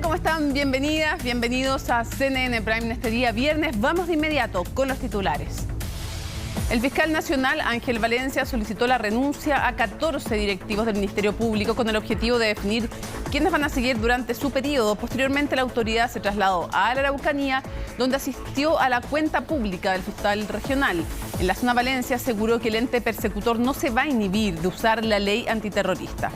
Hola, ¿cómo están? Bienvenidas, bienvenidos a CNN Prime en este día viernes. Vamos de inmediato con los titulares. El fiscal nacional Ángel Valencia solicitó la renuncia a 14 directivos del Ministerio Público con el objetivo de definir quiénes van a seguir durante su periodo. Posteriormente, la autoridad se trasladó a la Araucanía, donde asistió a la cuenta pública del fiscal regional. En la zona Valencia aseguró que el ente persecutor no se va a inhibir de usar la ley antiterrorista.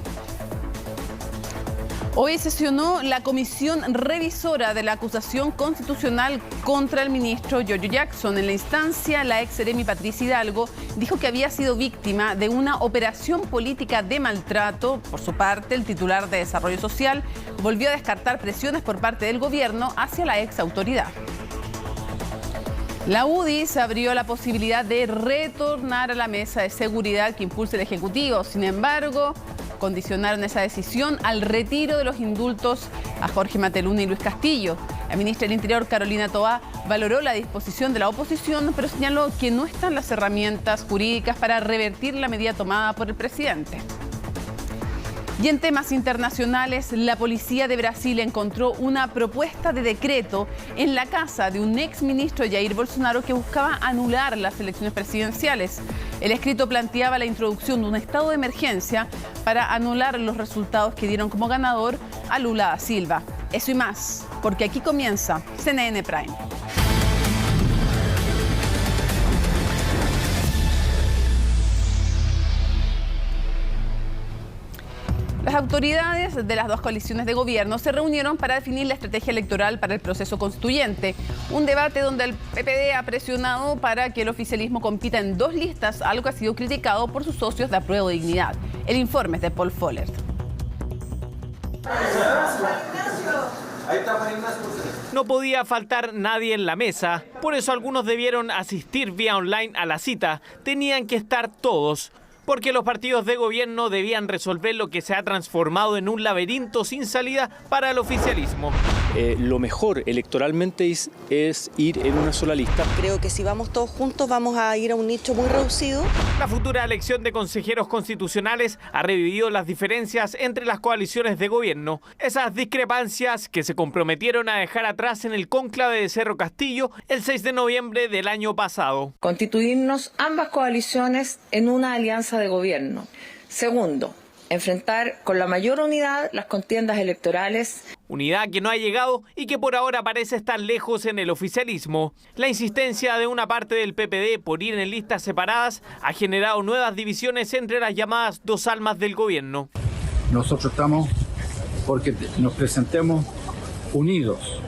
Hoy sesionó la comisión revisora de la acusación constitucional contra el ministro Giorgio Jackson. En la instancia, la ex seremi Patricia Hidalgo dijo que había sido víctima de una operación política de maltrato. Por su parte, el titular de Desarrollo Social volvió a descartar presiones por parte del gobierno hacia la ex autoridad. La UDI se abrió la posibilidad de retornar a la mesa de seguridad que impulsa el Ejecutivo. Sin embargo, condicionaron esa decisión al retiro de los indultos a Jorge Mateluna y Luis Castillo. La ministra del Interior, Carolina Toá, valoró la disposición de la oposición, pero señaló que no están las herramientas jurídicas para revertir la medida tomada por el presidente. Y en temas internacionales, la policía de Brasil encontró una propuesta de decreto en la casa de un exministro Jair Bolsonaro que buscaba anular las elecciones presidenciales. El escrito planteaba la introducción de un estado de emergencia para anular los resultados que dieron como ganador a Lula da Silva. Eso y más, porque aquí comienza CNN Prime. Las autoridades de las dos coaliciones de gobierno se reunieron para definir la estrategia electoral para el proceso constituyente. Un debate donde el PPD ha presionado para que el oficialismo compita en dos listas, algo que ha sido criticado por sus socios de Apruebo Dignidad. El informe es de Paul Follert. No podía faltar nadie en la mesa, por eso algunos debieron asistir vía online a la cita. Tenían que estar todos, porque los partidos de gobierno debían resolver lo que se ha transformado en un laberinto sin salida para el oficialismo. Lo mejor electoralmente es ir en una sola lista. Creo que si vamos todos juntos vamos a ir a un nicho muy reducido. La futura elección de consejeros constitucionales ha revivido las diferencias entre las coaliciones de gobierno. Esas discrepancias que se comprometieron a dejar atrás en el cónclave de Cerro Castillo el 6 de noviembre del año pasado. Constituirnos ambas coaliciones en una alianza de gobierno. Segundo, enfrentar con la mayor unidad las contiendas electorales. Unidad que no ha llegado y que por ahora parece estar lejos en el oficialismo. La insistencia de una parte del PPD por ir en listas separadas ha generado nuevas divisiones entre las llamadas dos almas del gobierno. Nosotros estamos porque nos presentemos unidos,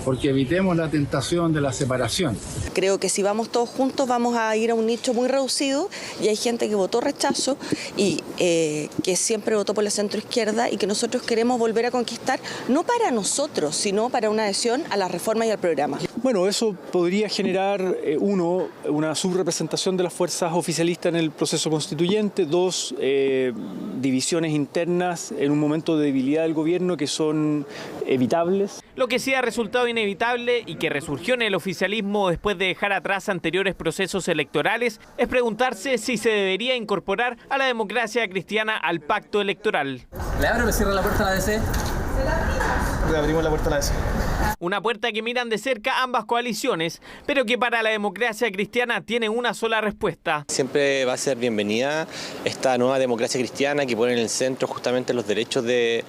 porque evitemos la tentación de la separación. Creo que si vamos todos juntos vamos a ir a un nicho muy reducido y hay gente que votó rechazo y que siempre votó por la centroizquierda y que nosotros queremos volver a conquistar, no para nosotros, sino para una adhesión a la reforma y al programa. Bueno, eso podría generar, una subrepresentación de las fuerzas oficialistas en el proceso constituyente, dos, divisiones internas en un momento de debilidad del gobierno que son evitables. Lo que sí ha resultado inevitable y que resurgió en el oficialismo después de dejar atrás anteriores procesos electorales es preguntarse si se debería incorporar a la democracia cristiana al pacto electoral. ¿Le abre o le cierra la puerta a la DC? Le abrimos la puerta a la DC. Una puerta que miran de cerca ambas coaliciones, pero que para la democracia cristiana tiene una sola respuesta. Siempre va a ser bienvenida esta nueva democracia cristiana que pone en el centro justamente los derechos de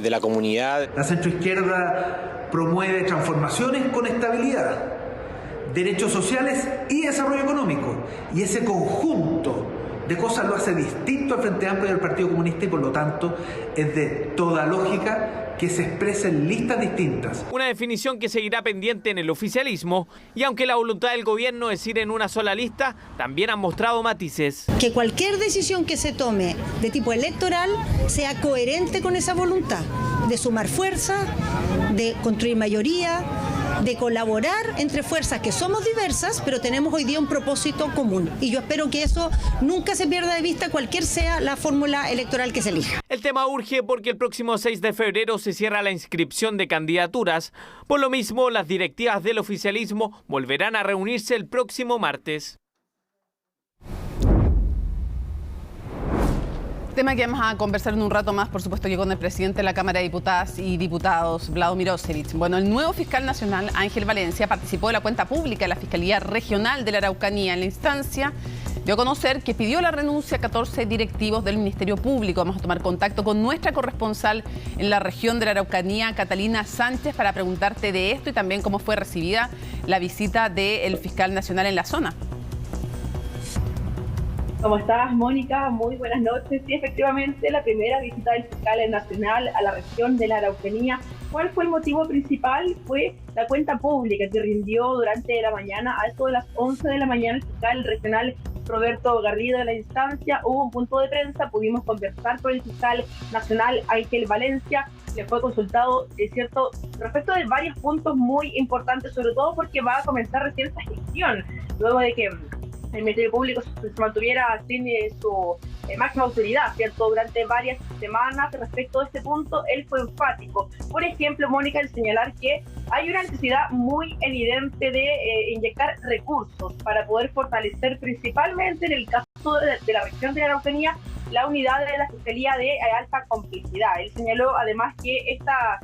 la comunidad. La centroizquierda promueve transformaciones con estabilidad, derechos sociales y desarrollo económico. Y ese conjunto de cosas lo hace distinto al Frente Amplio y al Partido Comunista y por lo tanto es de toda lógica que se expresa en listas distintas. Una definición que seguirá pendiente en el oficialismo y aunque la voluntad del gobierno es ir en una sola lista, también han mostrado matices. Que cualquier decisión que se tome de tipo electoral sea coherente con esa voluntad de sumar fuerza, de construir mayoría, de colaborar entre fuerzas que somos diversas, pero tenemos hoy día un propósito común. Y yo espero que eso nunca se pierda de vista, cualquier sea la fórmula electoral que se elija. El tema urge porque el próximo 6 de febrero se cierra la inscripción de candidaturas. Por lo mismo, las directivas del oficialismo volverán a reunirse el próximo martes. Tema que vamos a conversar en un rato más, por supuesto que con el presidente de la Cámara de Diputadas y Diputados, Vlado Mirosevic. Bueno, el nuevo fiscal nacional, Ángel Valencia, participó de la cuenta pública de la Fiscalía Regional de la Araucanía. En la instancia dio a conocer que pidió la renuncia a 14 directivos del Ministerio Público. Vamos a tomar contacto con nuestra corresponsal en la región de la Araucanía, Catalina Sánchez, para preguntarte de esto y también cómo fue recibida la visita del fiscal nacional en la zona. ¿Cómo estás, Mónica? Muy buenas noches. Sí, efectivamente, la primera visita del fiscal nacional a la región de la Araucanía. ¿Cuál fue el motivo principal? Fue la cuenta pública que rindió durante la mañana. A eso de las 11 de la mañana, el fiscal regional Roberto Garrido de la instancia hubo un punto de prensa. Pudimos conversar con el fiscal nacional Ángel Valencia. Le fue consultado, es cierto, respecto de varios puntos muy importantes, sobre todo porque va a comenzar recién esta gestión, luego de que el Ministerio Público se mantuviera sin su máxima autoridad, ¿cierto? Durante varias semanas. Respecto a este punto, él fue enfático. Por ejemplo, Mónica, al señalar que hay una necesidad muy evidente de inyectar recursos para poder fortalecer, principalmente en el caso de la región de la Araucanía, la unidad de la Fiscalía de Alta Complejidad. Él señaló además que esta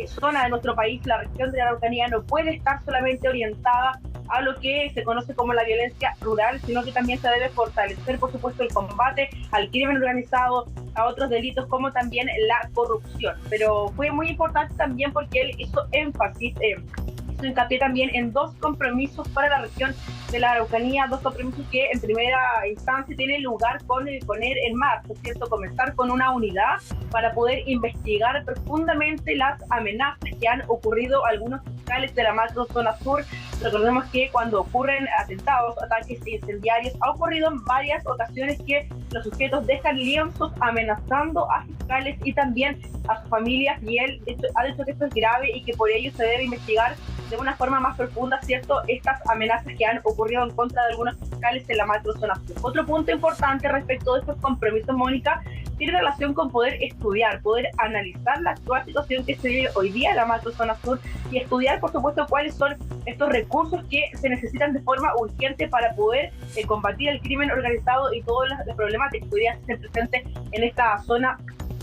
zona de nuestro país, la región de la Araucanía, no puede estar solamente orientada a lo que se conoce como la violencia rural, sino que también se debe fortalecer, por supuesto, el combate al crimen organizado, a otros delitos como también la corrupción. Pero fue muy importante también porque él hizo énfasis, hizo hincapié también en dos compromisos para la región de la Araucanía, dos compromisos que en primera instancia tienen lugar con el poner en marcha, ¿cierto? Comenzar con una unidad para poder investigar profundamente las amenazas que han ocurrido a algunos fiscales de la macrozona sur. Recordemos que cuando ocurren atentados, ataques incendiarios, ha ocurrido en varias ocasiones que los sujetos dejan lienzos amenazando a fiscales y también a sus familias, y él ha dicho que esto es grave y que por ello se debe investigar de una forma más profunda, ¿cierto?, estas amenazas que han ocurrido en contra de algunos fiscales en la macrozona sur. Otro punto importante respecto de estos compromisos, Mónica, tiene relación con poder estudiar, poder analizar la actual situación que se vive hoy día en la macrozona sur y estudiar, por supuesto, cuáles son estos recursos que se necesitan de forma urgente para poder combatir el crimen organizado y todas las problemáticas que hoy día se presenten en esta zona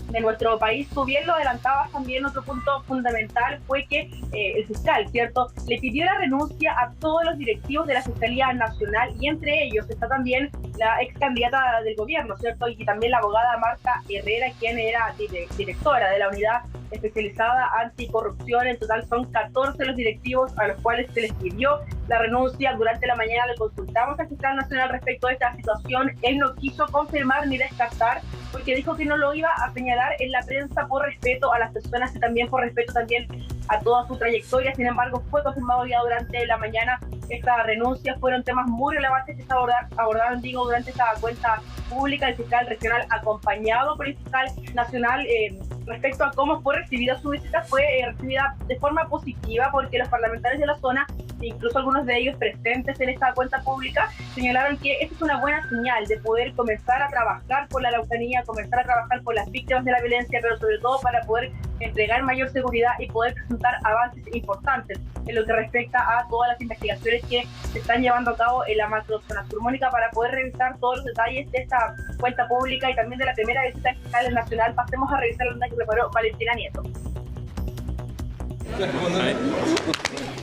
de nuestro país. Tú bien lo adelantabas también, otro punto fundamental fue que el fiscal, ¿cierto?, le pidió la renuncia a todos los directivos de la Fiscalía Nacional, y entre ellos está también la ex candidata del gobierno, ¿cierto?, y también la abogada Marta Herrera, quien era directora de la unidad especializada anticorrupción. En total son 14 los directivos a los cuales se les pidió la renuncia. Durante la mañana le consultamos al fiscal nacional respecto a esta situación. Él no quiso confirmar ni descartar, porque dijo que no lo iba a señalar en la prensa por respeto a las personas y también por respeto también a toda su trayectoria. Sin embargo, fue confirmado ya durante la mañana esta renuncia. Fueron temas muy relevantes que se abordaron durante esta cuenta pública. El fiscal regional, acompañado por el fiscal nacional, respecto a cómo fue recibida su visita, fue recibida de forma positiva, porque los parlamentarios de la zona, incluso algunos de ellos presentes en esta cuenta pública, señalaron que esta es una buena señal de poder comenzar a trabajar por la Araucanía, comenzar a trabajar por las víctimas de la violencia, pero sobre todo para poder entregar mayor seguridad y poder presentar avances importantes en lo que respecta a todas las investigaciones que se están llevando a cabo en la macrozona sur. Mónica, para poder revisar todos los detalles de esta cuenta pública y también de la primera visita del fiscal nacional, pasemos a revisar la nota que preparó Valentina Nieto.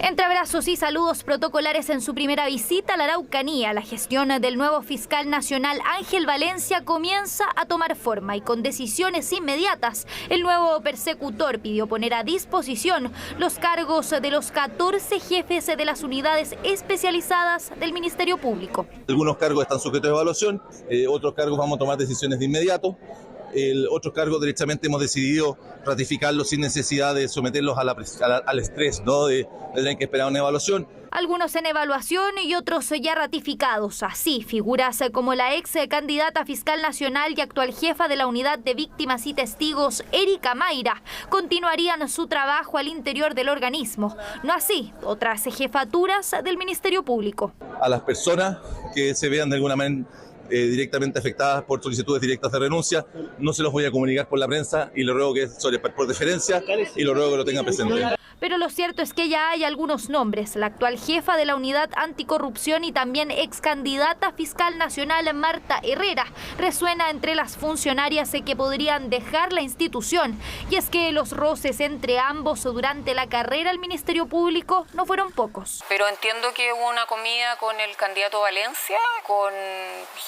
Entre abrazos y saludos protocolares en su primera visita a la Araucanía, la gestión del nuevo fiscal nacional Ángel Valencia comienza a tomar forma, y con decisiones inmediatas el nuevo persecutor pidió poner a disposición los cargos de los 14 jefes de las unidades especializadas del Ministerio Público. Algunos cargos están sujetos a evaluación, otros cargos vamos a tomar decisiones de inmediato. Otros cargos directamente hemos decidido ratificarlos sin necesidad de someterlos al estrés, ¿no?, de tener que esperar una evaluación. Algunos en evaluación y otros ya ratificados. Así, figuras como la ex candidata fiscal nacional y actual jefa de la unidad de víctimas y testigos, Erika Mayra, continuarían su trabajo al interior del organismo. No así otras jefaturas del Ministerio Público. A las personas que se vean de alguna manera directamente afectadas por solicitudes directas de renuncia, no se los voy a comunicar por la prensa, y lo ruego que por deferencia, y lo ruego que lo tengan presente. pero lo cierto es que ya hay algunos nombres. La actual jefa de la Unidad Anticorrupción y también ex candidata fiscal nacional Marta Herrera resuena entre las funcionarias que podrían dejar la institución. Y es que los roces entre ambos durante la carrera al Ministerio Público no fueron pocos. Pero entiendo que hubo una comida con el candidato Valencia, con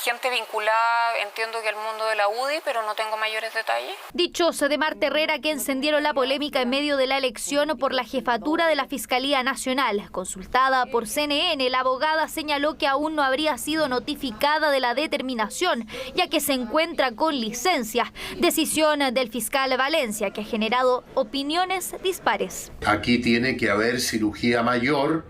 gente vinculada, entiendo que al mundo de la UDI, pero no tengo mayores detalles. Dichos de Marta Herrera que encendieron la polémica en medio de la elección por la jefatura de la Fiscalía Nacional. Consultada por CNN, la abogada señaló que aún no habría sido notificada de la determinación, ya que se encuentra con licencia. Decisión del fiscal Valencia que ha generado opiniones dispares. Aquí tiene que haber cirugía mayor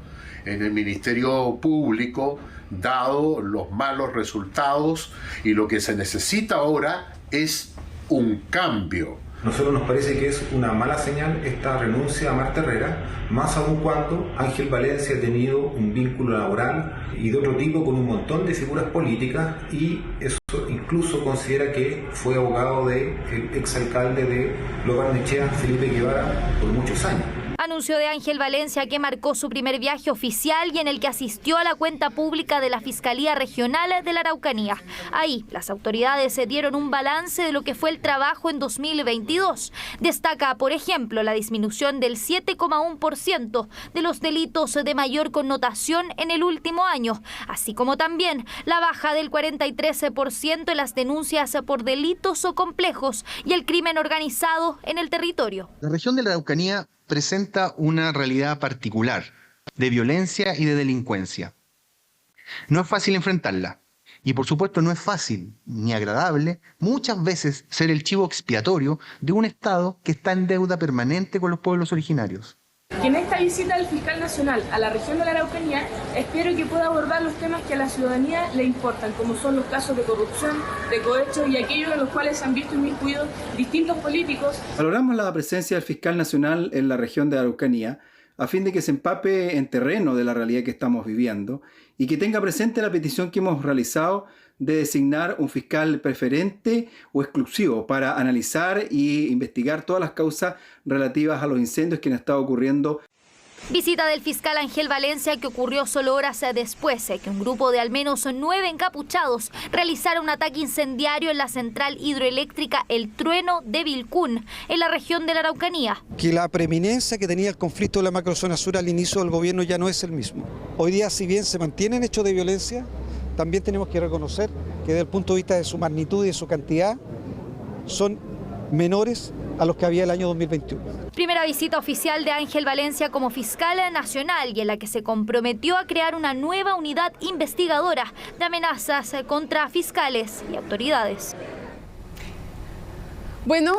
en el Ministerio Público, dado los malos resultados, y lo que se necesita ahora es un cambio. Nosotros nos parece que es una mala señal esta renuncia a Marta Herrera, más aún cuando Ángel Valencia ha tenido un vínculo laboral y de otro tipo con un montón de figuras políticas, y eso incluso considera que fue abogado del exalcalde de Lo Barnechea, Felipe Guevara, por muchos años. Anuncio de Ángel Valencia que marcó su primer viaje oficial y en el que asistió a la cuenta pública de la Fiscalía Regional de la Araucanía. Ahí, las autoridades se dieron un balance de lo que fue el trabajo en 2022. Destaca, por ejemplo, la disminución del 7,1% de los delitos de mayor connotación en el último año, así como también la baja del 43% en las denuncias por delitos o complejos y el crimen organizado en el territorio. La región de la Araucanía presenta una realidad particular de violencia y de delincuencia. No es fácil enfrentarla y por supuesto no es fácil ni agradable muchas veces ser el chivo expiatorio de un Estado que está en deuda permanente con los pueblos originarios. Que en esta visita del fiscal nacional a la región de la Araucanía espero que pueda abordar los temas que a la ciudadanía le importan, como son los casos de corrupción, de cohecho y aquellos en los cuales se han visto inmiscuidos distintos políticos. Valoramos la presencia del fiscal nacional en la región de Araucanía a fin de que se empape en terreno de la realidad que estamos viviendo y que tenga presente la petición que hemos realizado de designar un fiscal preferente o exclusivo para analizar e investigar todas las causas relativas a los incendios que han estado ocurriendo. Visita del fiscal Ángel Valencia que ocurrió solo horas después que un grupo de al menos 9 encapuchados realizara un ataque incendiario en la central hidroeléctrica El Trueno de Vilcún, en la región de la Araucanía. Que la preeminencia que tenía el conflicto de la macrozona sur al inicio del gobierno ya no es el mismo. Hoy día, si bien se mantienen hechos de violencia, también tenemos que reconocer que desde el punto de vista de su magnitud y de su cantidad son menores a los que había el año 2021. Primera visita oficial de Ángel Valencia como fiscal nacional y en la que se comprometió a crear una nueva unidad investigadora de amenazas contra fiscales y autoridades. Bueno,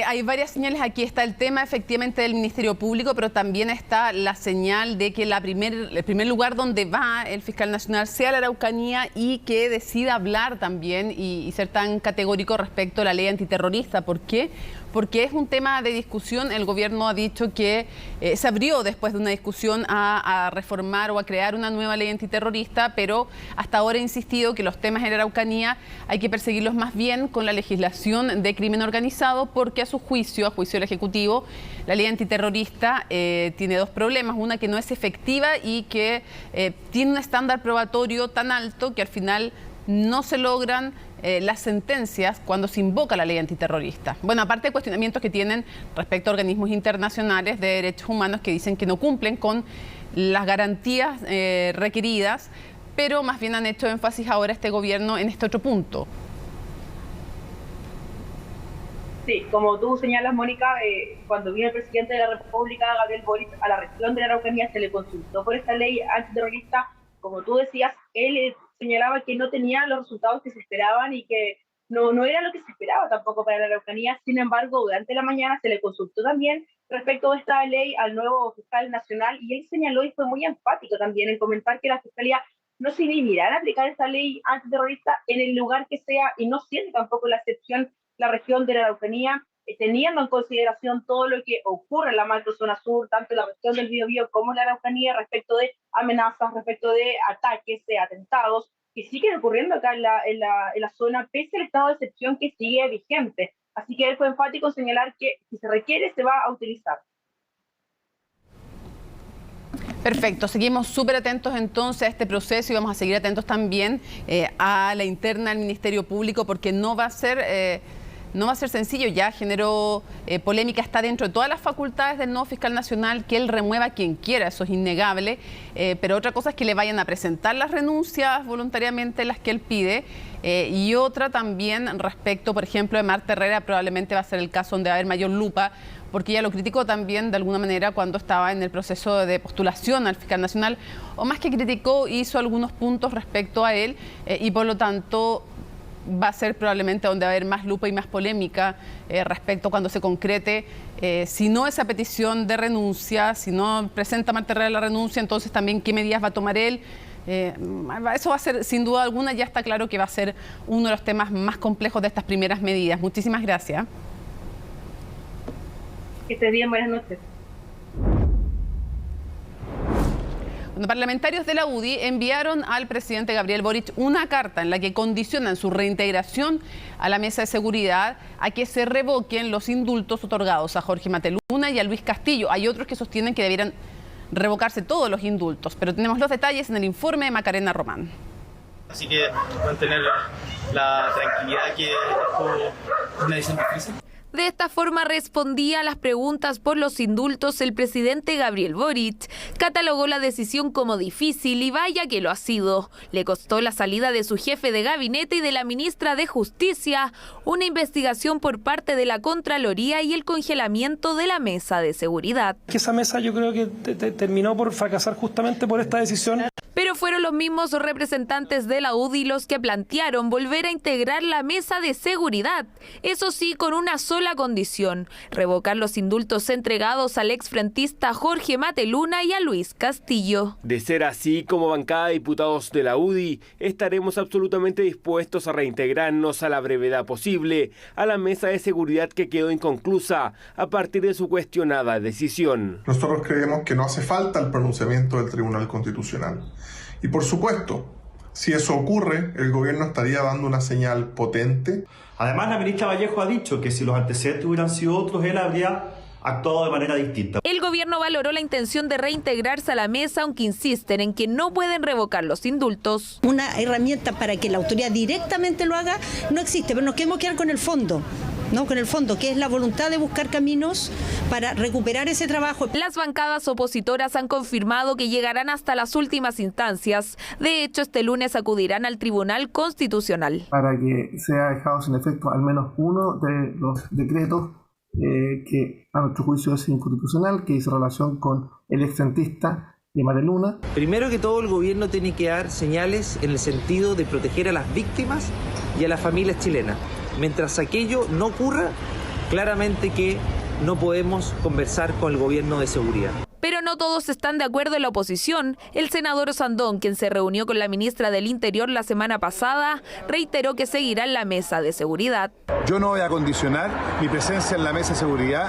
hay varias señales. Aquí está el tema efectivamente del Ministerio Público, pero también está la señal de que el primer lugar donde va el fiscal nacional sea la Araucanía y que decida hablar también y ser tan categórico respecto a la ley antiterrorista. ¿Por qué? Porque es un tema de discusión. El gobierno ha dicho que se abrió después de una discusión a reformar o a crear una nueva ley antiterrorista, pero hasta ahora ha insistido que los temas en la Araucanía hay que perseguirlos más bien con la legislación de crimen organizado, porque a juicio del Ejecutivo, la ley antiterrorista tiene dos problemas. Una, que no es efectiva y que tiene un estándar probatorio tan alto que al final no se logran las sentencias cuando se invoca la ley antiterrorista. Bueno, aparte de cuestionamientos que tienen respecto a organismos internacionales de derechos humanos que dicen que no cumplen con las garantías requeridas, pero más bien han hecho énfasis ahora este gobierno en este otro punto. Sí, como tú señalas, Mónica, cuando vino el presidente de la República, Gabriel Boric, a la región de la Araucanía se le consultó por esta ley antiterrorista. Como tú decías, él señalaba que no tenía los resultados que se esperaban y que no era lo que se esperaba tampoco para la Araucanía. Sin embargo, durante la mañana se le consultó también respecto a esta ley al nuevo fiscal nacional y él señaló y fue muy enfático también en comentar que la Fiscalía no se inhibirá en aplicar esta ley antiterrorista en el lugar que sea y no siente tampoco la excepción la región de la Araucanía, teniendo en consideración todo lo que ocurre en la macrozona sur, tanto en la región del Biobío como en la Araucanía, respecto de amenazas, respecto de ataques, de atentados, que siguen ocurriendo acá en la zona, pese al estado de excepción que sigue vigente. Así que él fue enfático en señalar que si se requiere, se va a utilizar. Perfecto, seguimos súper atentos entonces a este proceso y vamos a seguir atentos también a la interna del Ministerio Público, porque no va a ser sencillo. Ya generó polémica, está dentro de todas las facultades del nuevo fiscal nacional que él remueva a quien quiera, eso es innegable, pero otra cosa es que le vayan a presentar las renuncias voluntariamente, las que él pide, y otra también respecto, por ejemplo, de Marta Herrera, probablemente va a ser el caso donde va a haber mayor lupa, porque ella lo criticó también de alguna manera cuando estaba en el proceso de postulación al fiscal nacional, o más que criticó, hizo algunos puntos respecto a él, y por lo tanto va a ser probablemente donde va a haber más lupa y más polémica respecto cuando se concrete, si no esa petición de renuncia, si no presenta Marta Herrera la renuncia, entonces también qué medidas va a tomar él. Eso va a ser, sin duda alguna, ya está claro que va a ser uno de los temas más complejos de estas primeras medidas. Muchísimas gracias. Que estés bien, buenas noches. Los parlamentarios de la UDI enviaron al presidente Gabriel Boric una carta en la que condicionan su reintegración a la mesa de seguridad a que se revoquen los indultos otorgados a Jorge Mateluna y a Luis Castillo. Hay otros que sostienen que debieran revocarse todos los indultos, pero tenemos los detalles en el informe de Macarena Román. Así que mantener la tranquilidad que es una decisión difícil. De esta forma respondía a las preguntas por los indultos el presidente Gabriel Boric. Catalogó la decisión como difícil y vaya que lo ha sido. Le costó la salida de su jefe de gabinete y de la ministra de Justicia, una investigación por parte de la Contraloría y el congelamiento de la mesa de seguridad. Esa mesa yo creo que terminó por fracasar justamente por esta decisión. Pero fueron los mismos representantes de la UDI los que plantearon volver a integrar la mesa de seguridad. Eso sí, con una sola condición: revocar los indultos entregados al exfrentista Jorge Mateluna y a Luis Castillo. De ser así, como bancada de diputados de la UDI, estaremos absolutamente dispuestos a reintegrarnos a la brevedad posible a la mesa de seguridad que quedó inconclusa a partir de su cuestionada decisión. Nosotros creemos que no hace falta el pronunciamiento del Tribunal Constitucional. Y por supuesto, si eso ocurre, el gobierno estaría dando una señal potente. Además, la ministra Vallejo ha dicho que si los antecedentes hubieran sido otros, él habría actuado de manera distinta. El gobierno valoró la intención de reintegrarse a la mesa, aunque insisten en que no pueden revocar los indultos. Una herramienta para que la autoridad directamente lo haga no existe, pero nos queremos quedar con el fondo. ¿No? Con el fondo, que es la voluntad de buscar caminos para recuperar ese trabajo. Las bancadas opositoras han confirmado que llegarán hasta las últimas instancias. De hecho, este lunes acudirán al Tribunal Constitucional. Para que sea dejado sin efecto al menos uno de los decretos que a nuestro juicio es inconstitucional, que hizo relación con el exfrentista de Mateluna. Primero que todo, el gobierno tiene que dar señales en el sentido de proteger a las víctimas y a las familias chilenas. Mientras aquello no ocurra, claramente que no podemos conversar con el gobierno de seguridad. Pero no todos están de acuerdo en la oposición. El senador Sandón, quien se reunió con la ministra del Interior la semana pasada, reiteró que seguirá en la mesa de seguridad. Yo no voy a condicionar mi presencia en la mesa de seguridad,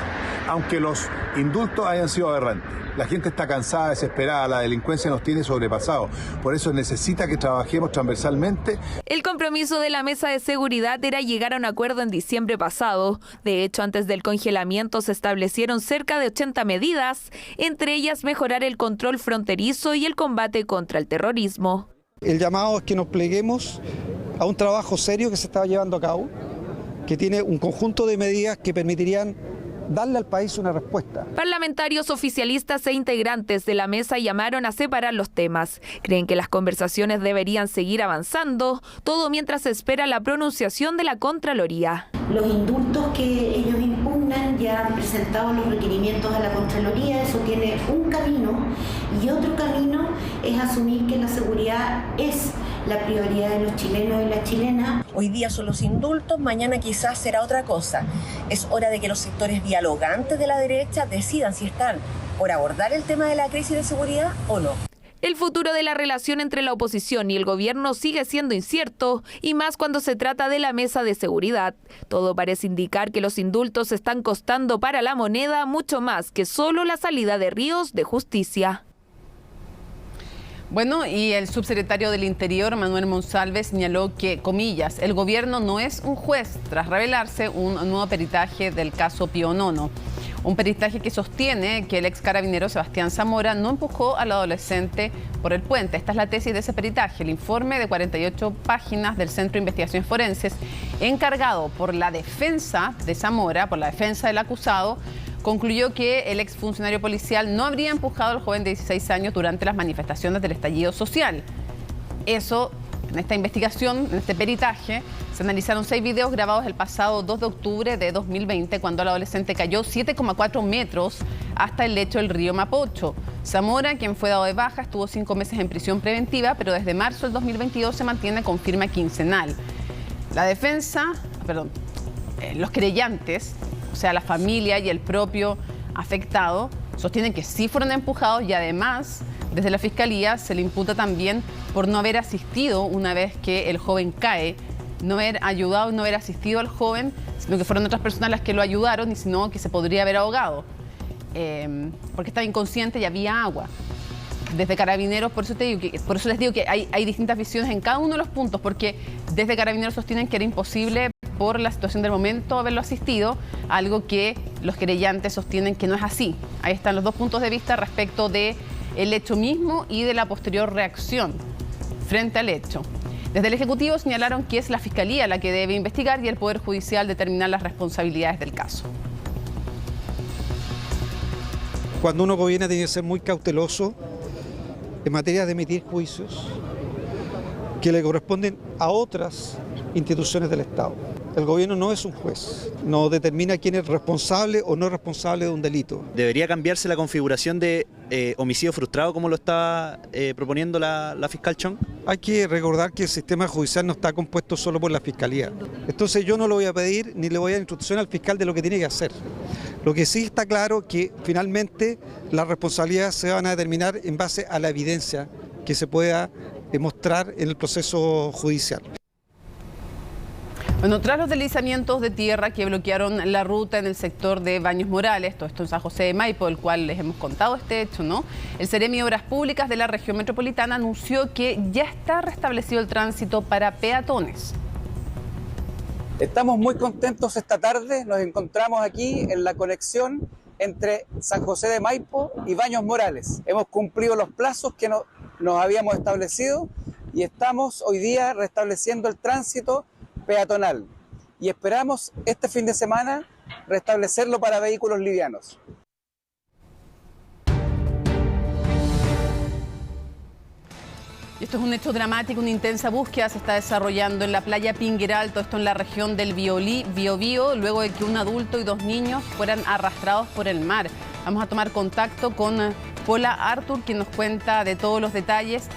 aunque los indultos hayan sido aberrantes. La gente está cansada, desesperada, la delincuencia nos tiene sobrepasados. Por eso necesita que trabajemos transversalmente. El compromiso de la mesa de seguridad era llegar a un acuerdo en diciembre pasado. De hecho, antes del congelamiento se establecieron cerca de 80 medidas, entre ellas mejorar el control fronterizo y el combate contra el terrorismo. El llamado es que nos pleguemos a un trabajo serio que se está llevando a cabo, que tiene un conjunto de medidas que permitirían darle al país una respuesta. Parlamentarios oficialistas e integrantes de la mesa llamaron a separar los temas. Creen que las conversaciones deberían seguir avanzando, todo mientras se espera la pronunciación de la Contraloría. Los indultos que ellos impugnan ya han presentado los requerimientos a la Contraloría, eso tiene un camino, y otro camino es asumir que la seguridad es la prioridad de los chilenos y las chilenas. Hoy día son los indultos, mañana quizás será otra cosa. Es hora de que los sectores dialogantes de la derecha decidan si están por abordar el tema de la crisis de seguridad o no. El futuro de la relación entre la oposición y el gobierno sigue siendo incierto, y más cuando se trata de la mesa de seguridad. Todo parece indicar que los indultos están costando para la moneda mucho más que solo la salida de Ríos de Justicia. Bueno, y el subsecretario del Interior, Manuel Monsalve, señaló que, comillas, el gobierno no es un juez tras revelarse un nuevo peritaje del caso Pío Nono. Un peritaje que sostiene que el ex carabinero Sebastián Zamora no empujó al adolescente por el puente. Esta es la tesis de ese peritaje. El informe de 48 páginas del Centro de Investigaciones Forenses, encargado por la defensa de Zamora, por la defensa del acusado, concluyó que el exfuncionario policial no habría empujado al joven de 16 años durante las manifestaciones del estallido social. Eso, en esta investigación, en este peritaje, se analizaron 6 videos grabados el pasado 2 de octubre de 2020, cuando el adolescente cayó 7,4 metros hasta el lecho del río Mapocho. Zamora, quien fue dado de baja, estuvo 5 meses en prisión preventiva, pero desde marzo del 2022 se mantiene con firma quincenal. La defensa, los querellantes, o sea, la familia y el propio afectado, sostienen que sí fueron empujados y además, desde la Fiscalía, se le imputa también por no haber asistido una vez que el joven cae, no haber ayudado y no haber asistido al joven, sino que fueron otras personas las que lo ayudaron y sino que se podría haber ahogado, porque estaba inconsciente y había agua. Desde Carabineros, por eso les digo que hay distintas visiones en cada uno de los puntos, porque desde Carabineros sostienen que era imposible por la situación del momento haberlo asistido, algo que los querellantes sostienen que no es así. Ahí están los dos puntos de vista respecto del hecho mismo y de la posterior reacción frente al hecho. Desde el Ejecutivo señalaron que es la Fiscalía la que debe investigar y el Poder Judicial determinar las responsabilidades del caso. Cuando uno gobierna tiene que ser muy cauteloso en materia de emitir juicios que le corresponden a otras instituciones del Estado. El gobierno no es un juez, no determina quién es responsable o no responsable de un delito. ¿Debería cambiarse la configuración de homicidio frustrado como lo está proponiendo la fiscal Chong? Hay que recordar que el sistema judicial no está compuesto solo por la Fiscalía. Entonces yo no le voy a pedir ni le voy a dar instrucción al fiscal de lo que tiene que hacer. Lo que sí está claro que finalmente las responsabilidades se van a determinar en base a la evidencia que se pueda demostrar en el proceso judicial. Bueno, tras los deslizamientos de tierra que bloquearon la ruta en el sector de Baños Morales, todo esto en San José de Maipo, del cual les hemos contado este hecho, ¿no? El Seremi de Obras Públicas de la región metropolitana anunció que ya está restablecido el tránsito para peatones. Estamos muy contentos esta tarde, nos encontramos aquí en la conexión entre San José de Maipo y Baños Morales. Hemos cumplido los plazos que nos habíamos establecido y estamos hoy día restableciendo el tránsito peatonal y esperamos este fin de semana restablecerlo para vehículos livianos. Esto es un hecho dramático, una intensa búsqueda se está desarrollando en la playa Pingueral, todo esto en la región del Biobío, luego de que un adulto y 2 niños fueran arrastrados por el mar. Vamos a tomar contacto con Paula Artur, quien nos cuenta de todos los detalles.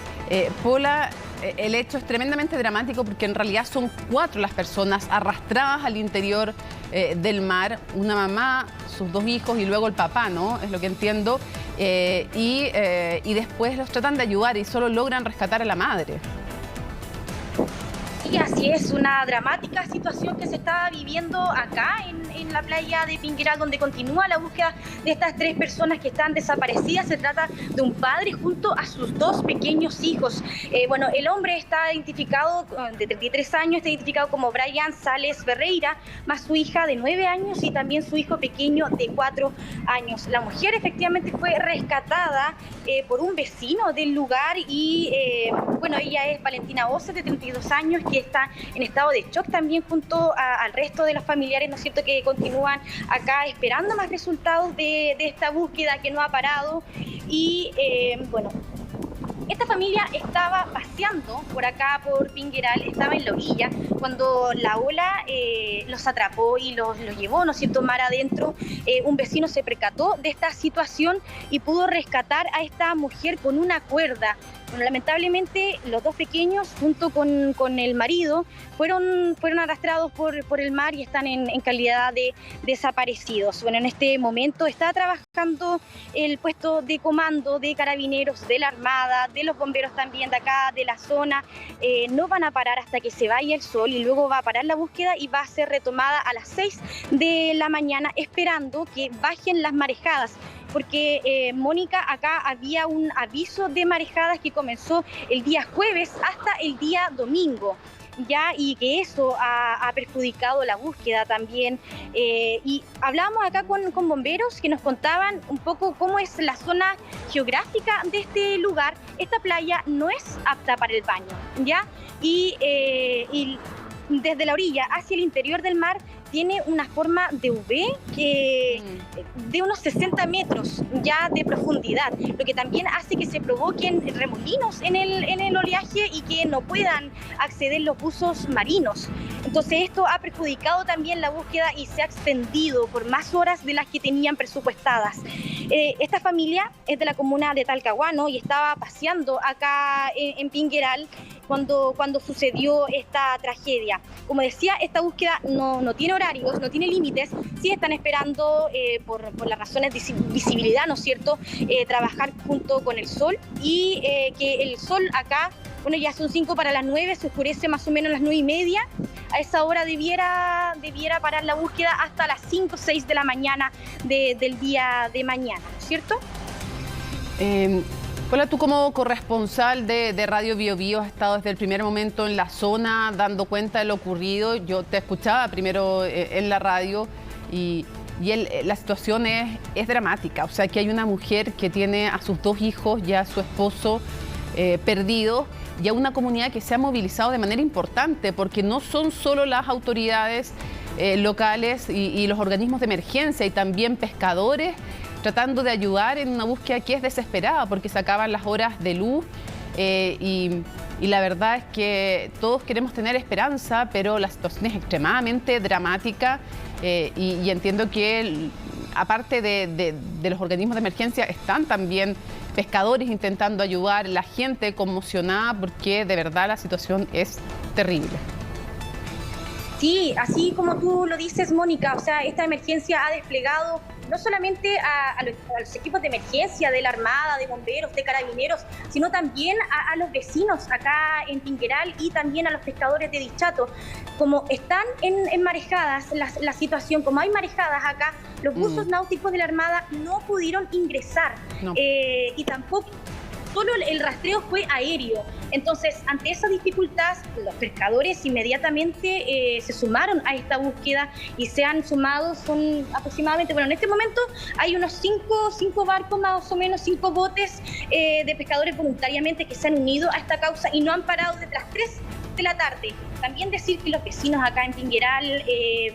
Paula, el hecho es tremendamente dramático porque en realidad son 4 las personas arrastradas al interior del mar, una mamá, sus 2 hijos y luego el papá, ¿no? Es lo que entiendo. Y después los tratan de ayudar y solo logran rescatar a la madre. Y así es, una dramática situación que se está viviendo acá en la playa de Pingueral, donde continúa la búsqueda de estas 3 personas que están desaparecidas. Se trata de un padre junto a sus 2 pequeños hijos. Bueno, el hombre está identificado, de 33 años, está identificado como Brian Sales Ferreira, más su hija de 9 años y también su hijo pequeño de 4 años. La mujer efectivamente fue rescatada por un vecino del lugar y, bueno, ella es Valentina Oce, de 32 años, que está en estado de shock también junto al resto de los familiares, ¿no es cierto?, que continúan acá esperando más resultados de esta búsqueda que no ha parado. Y bueno, esta familia estaba paseando por acá, por Pingueral, estaba en la orilla, cuando la ola los atrapó y los llevó, ¿no es cierto?, mar adentro. Un vecino se percató de esta situación y pudo rescatar a esta mujer con una cuerda. Bueno, lamentablemente los 2 pequeños junto con el marido fueron arrastrados por el mar y están en calidad de desaparecidos. Bueno, en este momento está trabajando el puesto de comando de Carabineros, de la Armada, de los bomberos también de acá, de la zona. No van a parar hasta que se vaya el sol y luego va a parar la búsqueda y va a ser retomada a las 6 de la mañana, esperando que bajen las marejadas. Porque, Mónica, acá había un aviso de marejadas que comenzó el día jueves hasta el día domingo. ya, y que eso ha perjudicado la búsqueda también. Y hablábamos acá con bomberos que nos contaban un poco cómo es la zona geográfica de este lugar. Esta playa no es apta para el baño, ¿ya? Y desde la orilla hacia el interior del mar tiene una forma de V de unos 60 metros ya de profundidad, lo que también hace que se provoquen remolinos en el oleaje y que no puedan acceder los buzos marinos. Entonces esto ha perjudicado también la búsqueda y se ha extendido por más horas de las que tenían presupuestadas. Esta familia es de la comuna de Talcahuano y estaba paseando acá en Pingueral cuando sucedió esta tragedia. Como decía, esta búsqueda no tiene horarios, no tiene límites. Sí están esperando, por las razones de visibilidad, ¿no es cierto?, trabajar junto con el sol y que el sol acá, bueno, ya son 5 para las 9, se oscurece más o menos a las 9:30. A esa hora debiera parar la búsqueda hasta las 5 o 6 de la mañana del día de mañana, ¿no es cierto? Hola, tú como corresponsal de Radio Bio Bio has estado desde el primer momento en la zona dando cuenta de lo ocurrido. Yo te escuchaba primero en la radio y la situación es dramática. O sea, que hay una mujer que tiene a sus 2 hijos y a su esposo perdidos, y a una comunidad que se ha movilizado de manera importante, porque no son solo las autoridades locales y los organismos de emergencia, y también pescadores tratando de ayudar en una búsqueda que es desesperada porque se acaban las horas de luz y la verdad es que todos queremos tener esperanza, pero la situación es extremadamente dramática y entiendo que aparte de los organismos de emergencia están también pescadores intentando ayudar, la gente conmocionada porque de verdad la situación es terrible. Sí, así como tú lo dices, Mónica, o sea, esta emergencia ha desplegado no solamente a los equipos de emergencia de la Armada, de bomberos, de carabineros, sino también a los vecinos acá en Pingueral y también a los pescadores de Dichato. Como están en marejadas la situación, como hay marejadas acá, los buzos náuticos de la Armada no pudieron ingresar y tampoco... Solo el rastreo fue aéreo. Entonces, ante esa dificultad, los pescadores inmediatamente se sumaron a esta búsqueda y se han sumado, son aproximadamente, bueno, en este momento hay unos 5 barcos, más o menos 5 botes de pescadores voluntariamente que se han unido a esta causa y no han parado desde las 3 de la tarde. También decir que los vecinos acá en Pingueral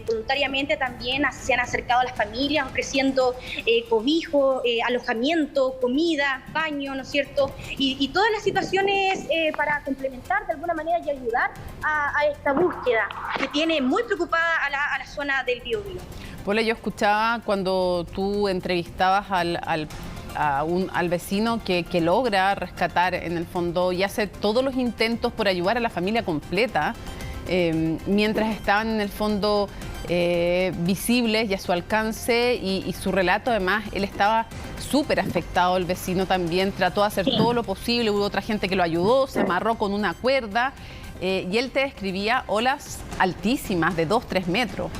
voluntariamente también se han acercado a las familias ofreciendo cobijo, alojamiento, comida, baño, ¿no es cierto? Y todas las situaciones para complementar de alguna manera y ayudar a esta búsqueda que tiene muy preocupada a la zona del Biobío. Paula, yo escuchaba cuando tú entrevistabas al vecino que logra rescatar en el fondo y hace todos los intentos por ayudar a la familia completa, mientras estaban en el fondo visibles y a su alcance y su relato además, él estaba súper afectado, el vecino también trató de hacer todo lo posible, hubo otra gente que lo ayudó, se amarró con una cuerda y él te describía olas altísimas de 2-3 metros.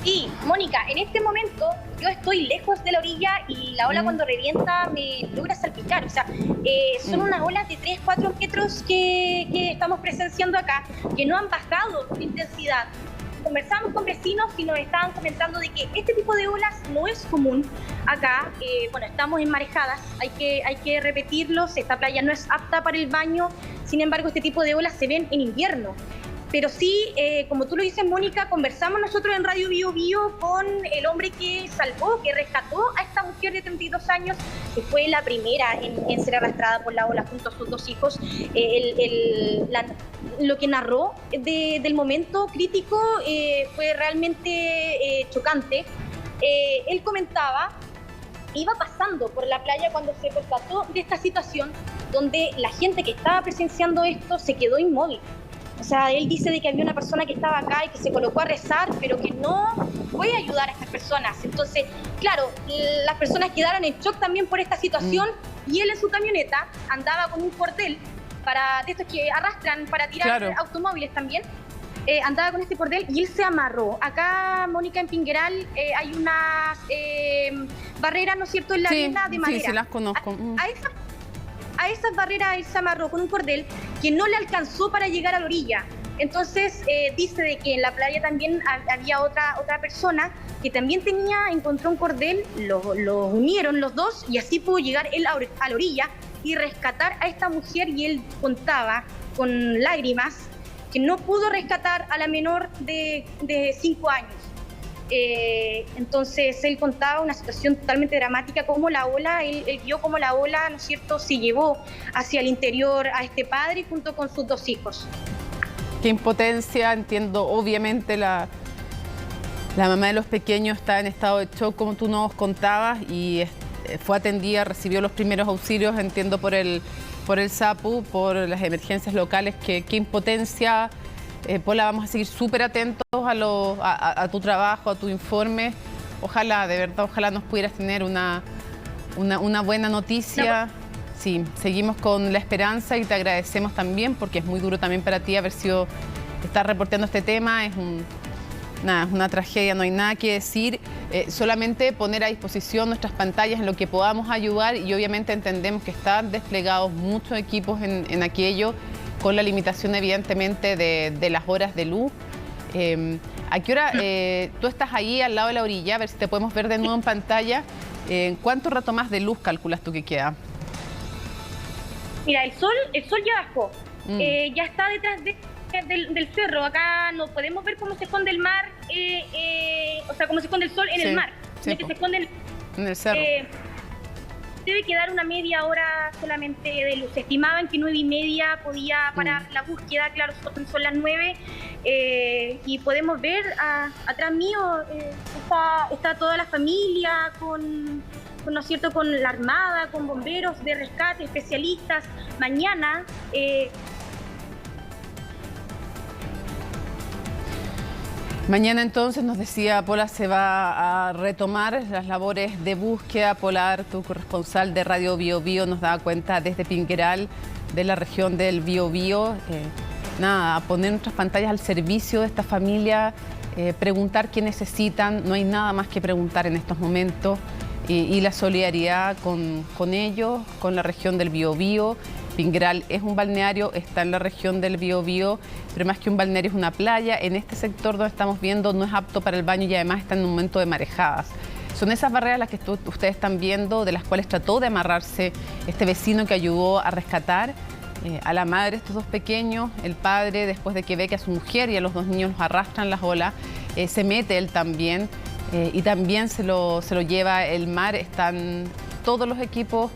Sí, Mónica, en este momento yo estoy lejos de la orilla y la ola cuando revienta me logra salpicar. O sea, son unas olas de 3-4 metros que estamos presenciando acá, que no han bajado de intensidad. Conversamos con vecinos y nos estaban comentando de que este tipo de olas no es común acá. Bueno, estamos en marejadas, hay que repetirlos, esta playa no es apta para el baño, sin embargo este tipo de olas se ven en invierno. Pero sí, como tú lo dices, Mónica, conversamos nosotros en Radio Bio Bio con el hombre que salvó, que rescató a esta mujer de 32 años, que fue la primera en ser arrastrada por la ola junto a sus 2 hijos. Lo que narró del momento crítico fue realmente chocante. Él comentaba, iba pasando por la playa cuando se percató de esta situación, donde la gente que estaba presenciando esto se quedó inmóvil. O sea, él dice de que había una persona que estaba acá y que se colocó a rezar, pero que no fue a ayudar a estas personas. Entonces, claro, las personas quedaron en shock también por esta situación y él en su camioneta andaba con un cordel de estos que arrastran para tirar automóviles también. Andaba con este cordel y él se amarró. Acá, Mónica, en Pingueral hay unas barreras, ¿no es cierto?, en la arena de madera. Sí, las conozco. A a esas barreras él se amarró con un cordel que no le alcanzó para llegar a la orilla. Entonces dice de que en la playa también había otra persona que también encontró un cordel, lo unieron los dos y así pudo llegar él a la orilla y rescatar a esta mujer, y él contaba con lágrimas que no pudo rescatar a la menor de 5 años. Entonces él contaba una situación totalmente dramática, como la ola, él vio como la ola, ¿no es cierto?, se llevó hacia el interior a este padre junto con sus 2 hijos. Qué impotencia, entiendo, obviamente la mamá de los pequeños está en estado de shock, como tú nos contabas, y fue atendida, recibió los primeros auxilios, entiendo, por el SAPU, por las emergencias locales. Qué impotencia. Pola, vamos a seguir súper atentos a tu trabajo, a tu informe. Ojalá, de verdad, ojalá nos pudieras tener una buena noticia. Sí, seguimos con la esperanza y te agradecemos también, porque es muy duro también para ti estar reportando este tema. Es una tragedia, no hay nada que decir. Solamente poner a disposición nuestras pantallas en lo que podamos ayudar, y obviamente entendemos que están desplegados muchos equipos en aquello, con la limitación evidentemente de las horas de luz. ¿A qué hora tú estás ahí al lado de la orilla? A ver si te podemos ver de nuevo en pantalla. ¿Cuánto rato más de luz calculas tú que queda? Mira, el sol ya bajó, ya está detrás del cerro. Acá no podemos ver cómo se esconde el mar, o sea, cómo se esconde el sol en el mar, sino que se esconde en el cerro. Debe quedar una media hora solamente de luz. Estimaban que 9:30 podía parar la búsqueda. Claro, son las 9, y podemos ver atrás mío está toda la familia ¿no es cierto?, con la armada, con bomberos de rescate, especialistas. Mañana Mañana entonces, nos decía Pola, se va a retomar las labores de búsqueda. Pola, tu corresponsal de Radio Biobío, nos daba cuenta desde Pinqueral, de la región del Biobío. A poner nuestras pantallas al servicio de esta familia, preguntar qué necesitan. No hay nada más que preguntar en estos momentos. Y la solidaridad con ellos, con la región del Biobío. Pinqueral es un balneario, está en la región del Biobío, pero más que un balneario es una playa. En este sector donde estamos viendo no es apto para el baño y además está en un momento de marejadas. Son esas barreras las que ustedes están viendo, de las cuales trató de amarrarse este vecino que ayudó a rescatar a la madre de estos 2 pequeños. El padre, después de que ve que a su mujer y a los 2 niños los arrastran las olas, se mete él también. Y también se lo lleva el mar. Están todos los equipos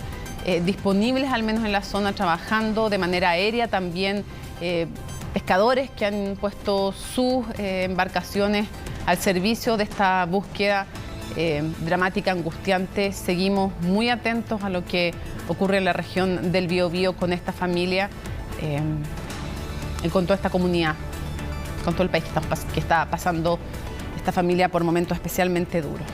disponibles, al menos en la zona, trabajando de manera aérea. También pescadores que han puesto sus embarcaciones al servicio de esta búsqueda dramática, angustiante. Seguimos muy atentos a lo que ocurre en la región del Biobío con esta familia y con toda esta comunidad, con todo el país que está pasando esta familia por momentos especialmente duros.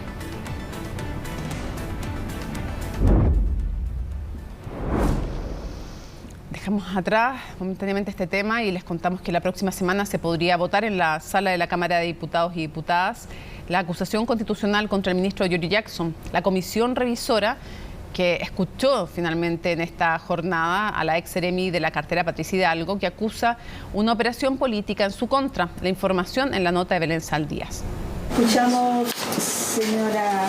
Dejamos atrás momentáneamente este tema y les contamos que la próxima semana se podría votar en la sala de la Cámara de Diputados y Diputadas la acusación constitucional contra el ministro Giorgio Jackson. La comisión revisora, que escuchó finalmente en esta jornada a la ex seremi de la cartera Patricia Hidalgo, que acusa una operación política en su contra. La información en la nota de Belén Saldías. Escuchamos, señora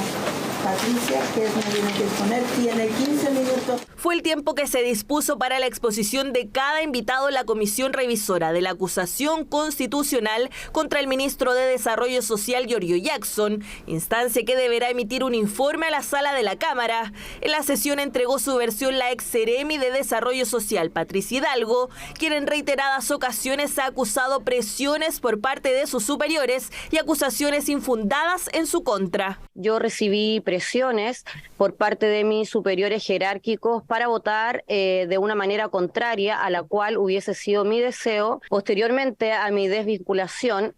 Patricia, que no tiene que exponer, tiene 15 minutos. Fue el tiempo que se dispuso para la exposición de cada invitado en la comisión revisora de la acusación constitucional contra el ministro de Desarrollo Social, Giorgio Jackson, instancia que deberá emitir un informe a la sala de la Cámara. En la sesión entregó su versión la ex seremi de Desarrollo Social, Patricia Hidalgo, quien en reiteradas ocasiones ha acusado presiones por parte de sus superiores y acusaciones infundadas en su contra. Yo recibí presiones por parte de mis superiores jerárquicos para votar de una manera contraria a la cual hubiese sido mi deseo. Posteriormente a mi desvinculación,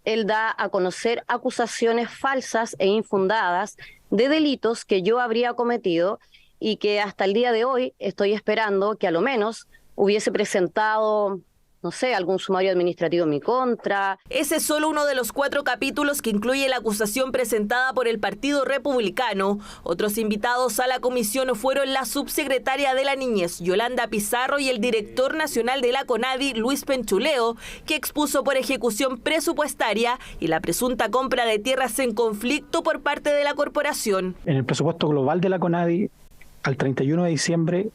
él da a conocer acusaciones falsas e infundadas de delitos que yo habría cometido y que hasta el día de hoy estoy esperando que a lo menos hubiese presentado, no sé, algún sumario administrativo en mi contra. Ese es solo uno de los 4 capítulos que incluye la acusación presentada por el Partido Republicano. Otros invitados a la comisión fueron la subsecretaria de la Niñez, Yolanda Pizarro, y el director nacional de la CONADI, Luis Penchuleo, que expuso por ejecución presupuestaria y la presunta compra de tierras en conflicto por parte de la corporación. En el presupuesto global de la CONADI, al 31 de diciembre,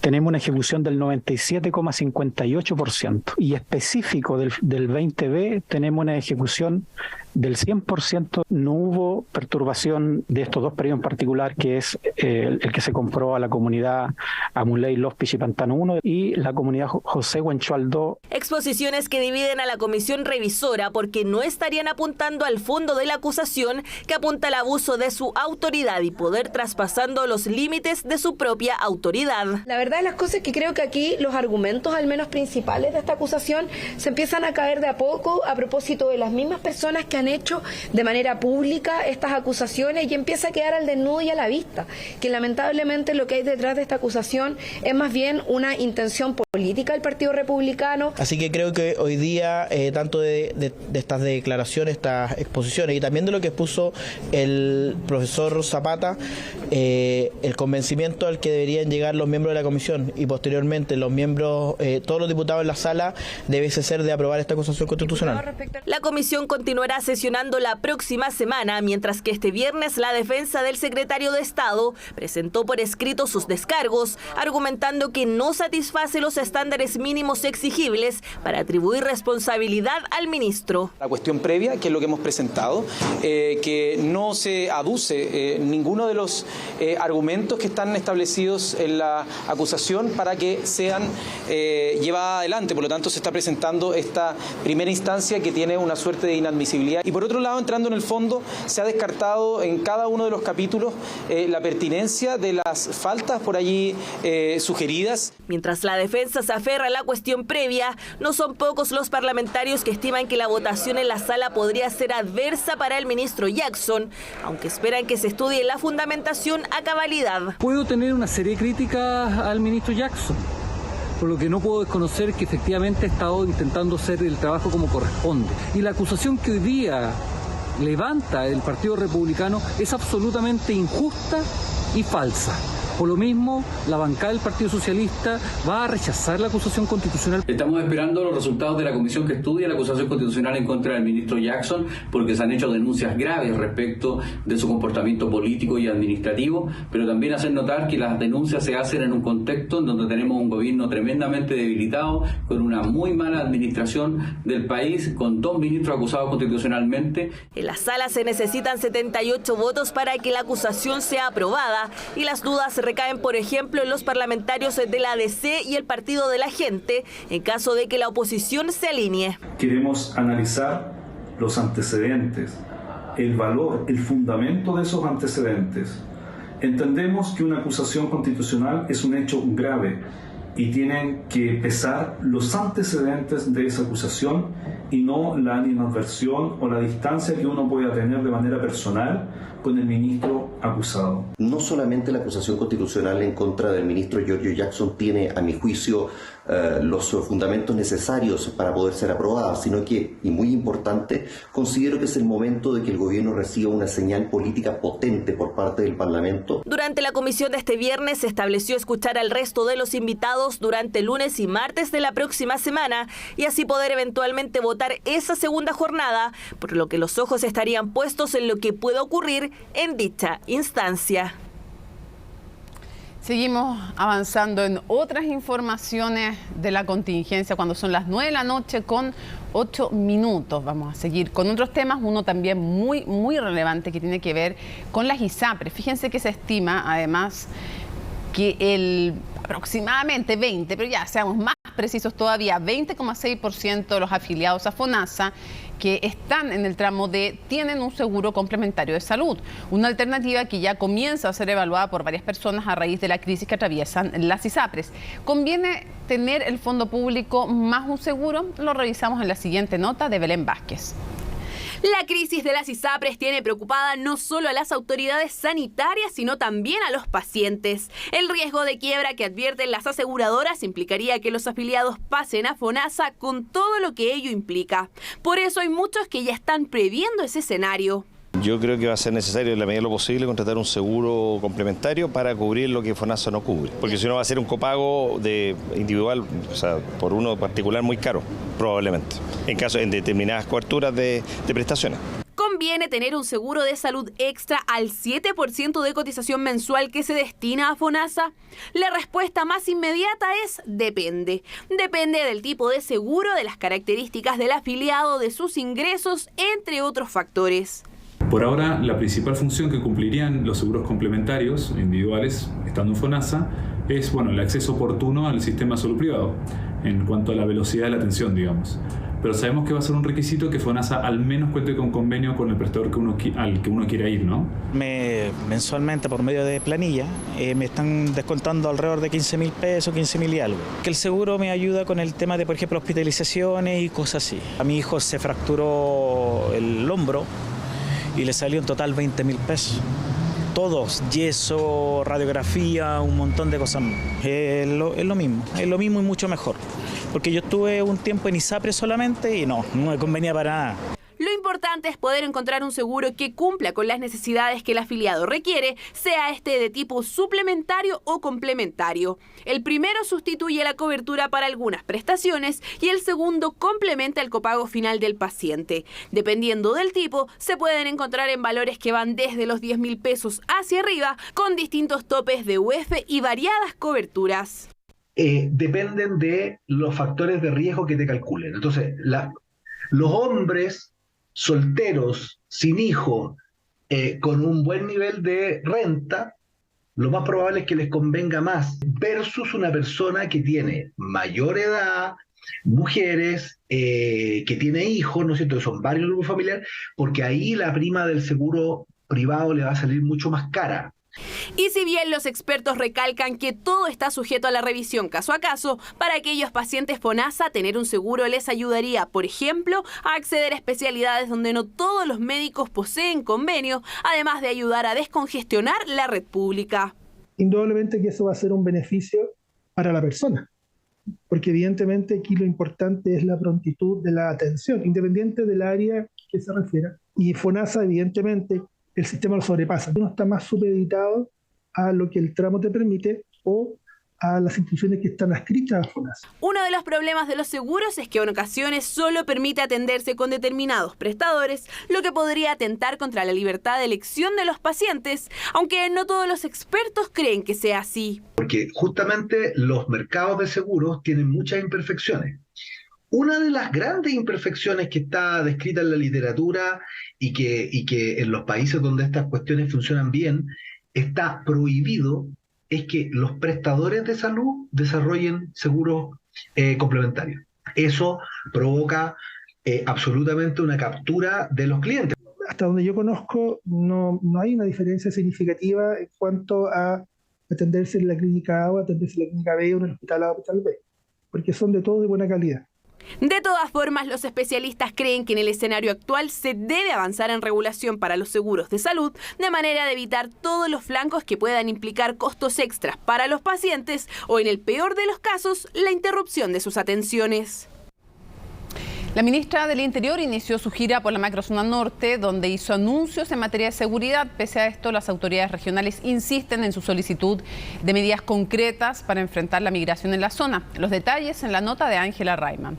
tenemos una ejecución del 97,58% y específico del 20B tenemos una ejecución del 100%. No hubo perturbación de estos 2 periodos en particular, que es el que se compró a la comunidad Amuley, Los Pichi, Pantano 1 y la comunidad José Huenchualdo. Exposiciones que dividen a la comisión revisora porque no estarían apuntando al fondo de la acusación, que apunta al abuso de su autoridad y poder traspasando los límites de su propia autoridad. La verdad de las cosas es que creo que aquí los argumentos, al menos principales de esta acusación, se empiezan a caer de a poco a propósito de las mismas personas que han hecho de manera pública estas acusaciones, y empieza a quedar al desnudo y a la vista que lamentablemente lo que hay detrás de esta acusación es más bien una intención política del Partido Republicano. Así que creo que hoy día, tanto de estas declaraciones, estas exposiciones y también de lo que expuso el profesor Zapata, el convencimiento al que deberían llegar los miembros de la comisión y posteriormente los miembros, todos los diputados en la sala, debe ser de aprobar esta acusación constitucional. La comisión continuará sesionando la próxima semana, mientras que este viernes la defensa del secretario de Estado presentó por escrito sus descargos, argumentando que no satisface los estándares mínimos exigibles para atribuir responsabilidad al ministro. La cuestión previa, que es lo que hemos presentado, que no se aduce ninguno de los argumentos que están establecidos en la acusación para que sean llevadas adelante. Por lo tanto, se está presentando esta primera instancia que tiene una suerte de inadmisibilidad. Y por otro lado, entrando en el fondo, se ha descartado en cada uno de los capítulos la pertinencia de las faltas por allí sugeridas. Mientras la defensa se aferra a la cuestión previa, no son pocos los parlamentarios que estiman que la votación en la sala podría ser adversa para el ministro Jackson, aunque esperan que se estudie la fundamentación a cabalidad. Puedo tener una serie de críticas al ministro Jackson, por lo que no puedo desconocer que efectivamente ha estado intentando hacer el trabajo como corresponde. Y la acusación que hoy día levanta el Partido Republicano es absolutamente injusta y falsa. Por lo mismo, la bancada del Partido Socialista va a rechazar la acusación constitucional. Estamos esperando los resultados de la comisión que estudia la acusación constitucional en contra del ministro Jackson, porque se han hecho denuncias graves respecto de su comportamiento político y administrativo, pero también hacer notar que las denuncias se hacen en un contexto en donde tenemos un gobierno tremendamente debilitado, con una muy mala administración del país, con 2 ministros acusados constitucionalmente. En la sala se necesitan 78 votos para que la acusación sea aprobada, y las dudas recaen, por ejemplo, en los parlamentarios de la ADC y el Partido de la Gente, en caso de que la oposición se alinee. Queremos analizar los antecedentes, el valor, el fundamento de esos antecedentes. Entendemos que una acusación constitucional es un hecho grave y tienen que pesar los antecedentes de esa acusación y no la animadversión o la distancia que uno pueda tener de manera personal con el ministro acusado. No solamente la acusación constitucional en contra del ministro Giorgio Jackson tiene, a mi juicio, los fundamentos necesarios para poder ser aprobada, sino que, y muy importante, considero que es el momento de que el gobierno reciba una señal política potente por parte del Parlamento. Durante la comisión de este viernes se estableció escuchar al resto de los invitados durante lunes y martes de la próxima semana y así poder eventualmente votar esa segunda jornada, por lo que los ojos estarían puestos en lo que pueda ocurrir en dicha instancia. Seguimos avanzando en otras informaciones de la contingencia cuando son las 9 de la noche con 8 minutos. Vamos a seguir con otros temas, uno también muy relevante que tiene que ver con las ISAPRES. Fíjense que se estima además que aproximadamente 20, pero ya seamos más precisos todavía, 20,6% de los afiliados a FONASA que están en el tramo D tienen un seguro complementario de salud, una alternativa que ya comienza a ser evaluada por varias personas a raíz de la crisis que atraviesan las ISAPRES. ¿Conviene tener el fondo público más un seguro? Lo revisamos en la siguiente nota de Belén Vázquez. La crisis de las ISAPRES tiene preocupada no solo a las autoridades sanitarias, sino también a los pacientes. El riesgo de quiebra que advierten las aseguradoras implicaría que los afiliados pasen a FONASA con todo lo que ello implica. Por eso hay muchos que ya están previendo ese escenario. Yo creo que va a ser necesario, en la medida de lo posible, contratar un seguro complementario para cubrir lo que FONASA no cubre. Porque si no va a ser un copago individual, o sea, por uno particular muy caro, probablemente, en determinadas coberturas de prestaciones. ¿Conviene tener un seguro de salud extra al 7% de cotización mensual que se destina a FONASA? La respuesta más inmediata es depende. Depende del tipo de seguro, de las características del afiliado, de sus ingresos, entre otros factores. Por ahora, la principal función que cumplirían los seguros complementarios individuales, estando en FONASA, es el acceso oportuno al sistema de salud privado, en cuanto a la velocidad de la atención, digamos. Pero sabemos que va a ser un requisito que FONASA al menos cuente con convenio con el prestador al que uno quiera ir, ¿no? Mensualmente, por medio de planilla, me están descontando alrededor de 15.000 pesos, 15.000 y algo. Que el seguro me ayuda con el tema de, por ejemplo, hospitalizaciones y cosas así. A mi hijo se fracturó el hombro y le salió en total 20.000 pesos. Todos, yeso, radiografía, un montón de cosas. Es lo mismo y mucho mejor. Porque yo estuve un tiempo en ISAPRES solamente y no me convenía para nada. Lo importante es poder encontrar un seguro que cumpla con las necesidades que el afiliado requiere, sea este de tipo suplementario o complementario. El primero sustituye la cobertura para algunas prestaciones y el segundo complementa el copago final del paciente. Dependiendo del tipo, se pueden encontrar en valores que van desde los 10.000 pesos hacia arriba, con distintos topes de UF y variadas coberturas. Dependen de los factores de riesgo que te calculen. Entonces, los hombres solteros, sin hijos, con un buen nivel de renta, lo más probable es que les convenga más versus una persona que tiene mayor edad, mujeres, que tiene hijos, ¿no es cierto?, que son varios grupos familiares, porque ahí la prima del seguro privado le va a salir mucho más cara. Y si bien los expertos recalcan que todo está sujeto a la revisión caso a caso, para aquellos pacientes FONASA tener un seguro les ayudaría, por ejemplo, a acceder a especialidades donde no todos los médicos poseen convenio, además de ayudar a descongestionar la red pública. Indudablemente que eso va a ser un beneficio para la persona, porque evidentemente aquí lo importante es la prontitud de la atención, independiente del área que se refiera. Y FONASA, evidentemente, el sistema lo sobrepasa. Uno está más supeditado a lo que el tramo te permite o a las instituciones que están adscritas a FONASA. Uno de los problemas de los seguros es que en ocasiones solo permite atenderse con determinados prestadores, lo que podría atentar contra la libertad de elección de los pacientes, aunque no todos los expertos creen que sea así. Porque justamente los mercados de seguros tienen muchas imperfecciones. Una de las grandes imperfecciones que está descrita en la literatura y que en los países donde estas cuestiones funcionan bien, está prohibido, es que los prestadores de salud desarrollen seguros complementarios. Eso provoca absolutamente una captura de los clientes. Hasta donde yo conozco, no hay una diferencia significativa en cuanto a atenderse en la clínica A o atenderse en la clínica B o en el hospital A o hospital B, porque son de todos de buena calidad. De todas formas, los especialistas creen que en el escenario actual se debe avanzar en regulación para los seguros de salud, de manera de evitar todos los flancos que puedan implicar costos extras para los pacientes o, en el peor de los casos, la interrupción de sus atenciones. La ministra del Interior inició su gira por la macrozona norte, donde hizo anuncios en materia de seguridad. Pese a esto, las autoridades regionales insisten en su solicitud de medidas concretas para enfrentar la migración en la zona. Los detalles en la nota de Ángela Rayman.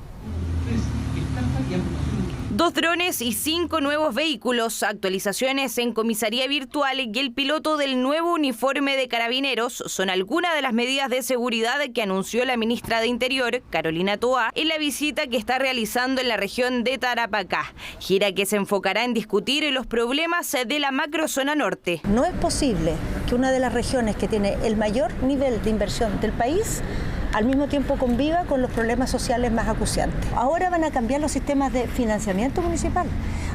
2 drones y 5 nuevos vehículos, actualizaciones en comisaría virtual y el piloto del nuevo uniforme de carabineros son algunas de las medidas de seguridad que anunció la ministra de Interior, Carolina Toá, en la visita que está realizando en la región de Tarapacá. Gira que se enfocará en discutir los problemas de la macrozona norte. No es posible que una de las regiones que tiene el mayor nivel de inversión del país al mismo tiempo conviva con los problemas sociales más acuciantes. Ahora van a cambiar los sistemas de financiamiento municipal.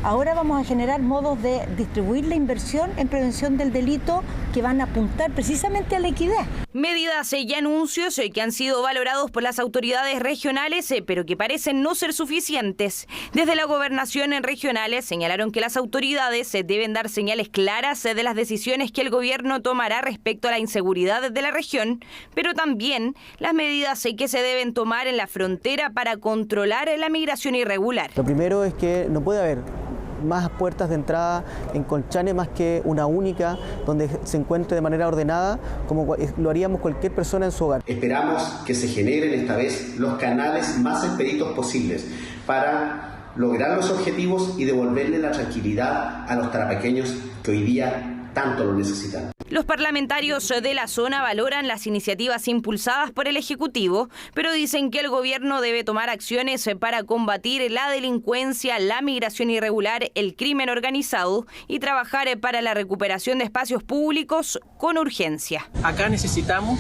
Ahora vamos a generar modos de distribuir la inversión en prevención del delito que van a apuntar precisamente a la equidad. Medidas y anuncios que han sido valorados por las autoridades regionales, pero que parecen no ser suficientes. Desde la gobernación regionales señalaron que las autoridades deben dar señales claras de las decisiones que el gobierno tomará respecto a la inseguridad de la región, pero también las medidas que se deben tomar en la frontera para controlar la migración irregular. Lo primero es que no puede haber más puertas de entrada en Colchane más que una única donde se encuentre de manera ordenada como lo haríamos cualquier persona en su hogar. Esperamos que se generen esta vez los canales más expeditos posibles para lograr los objetivos y devolverle la tranquilidad a los tarapaqueños que hoy día tanto lo necesitan. Los parlamentarios de la zona valoran las iniciativas impulsadas por el Ejecutivo, pero dicen que el gobierno debe tomar acciones para combatir la delincuencia, la migración irregular, el crimen organizado y trabajar para la recuperación de espacios públicos con urgencia. Acá necesitamos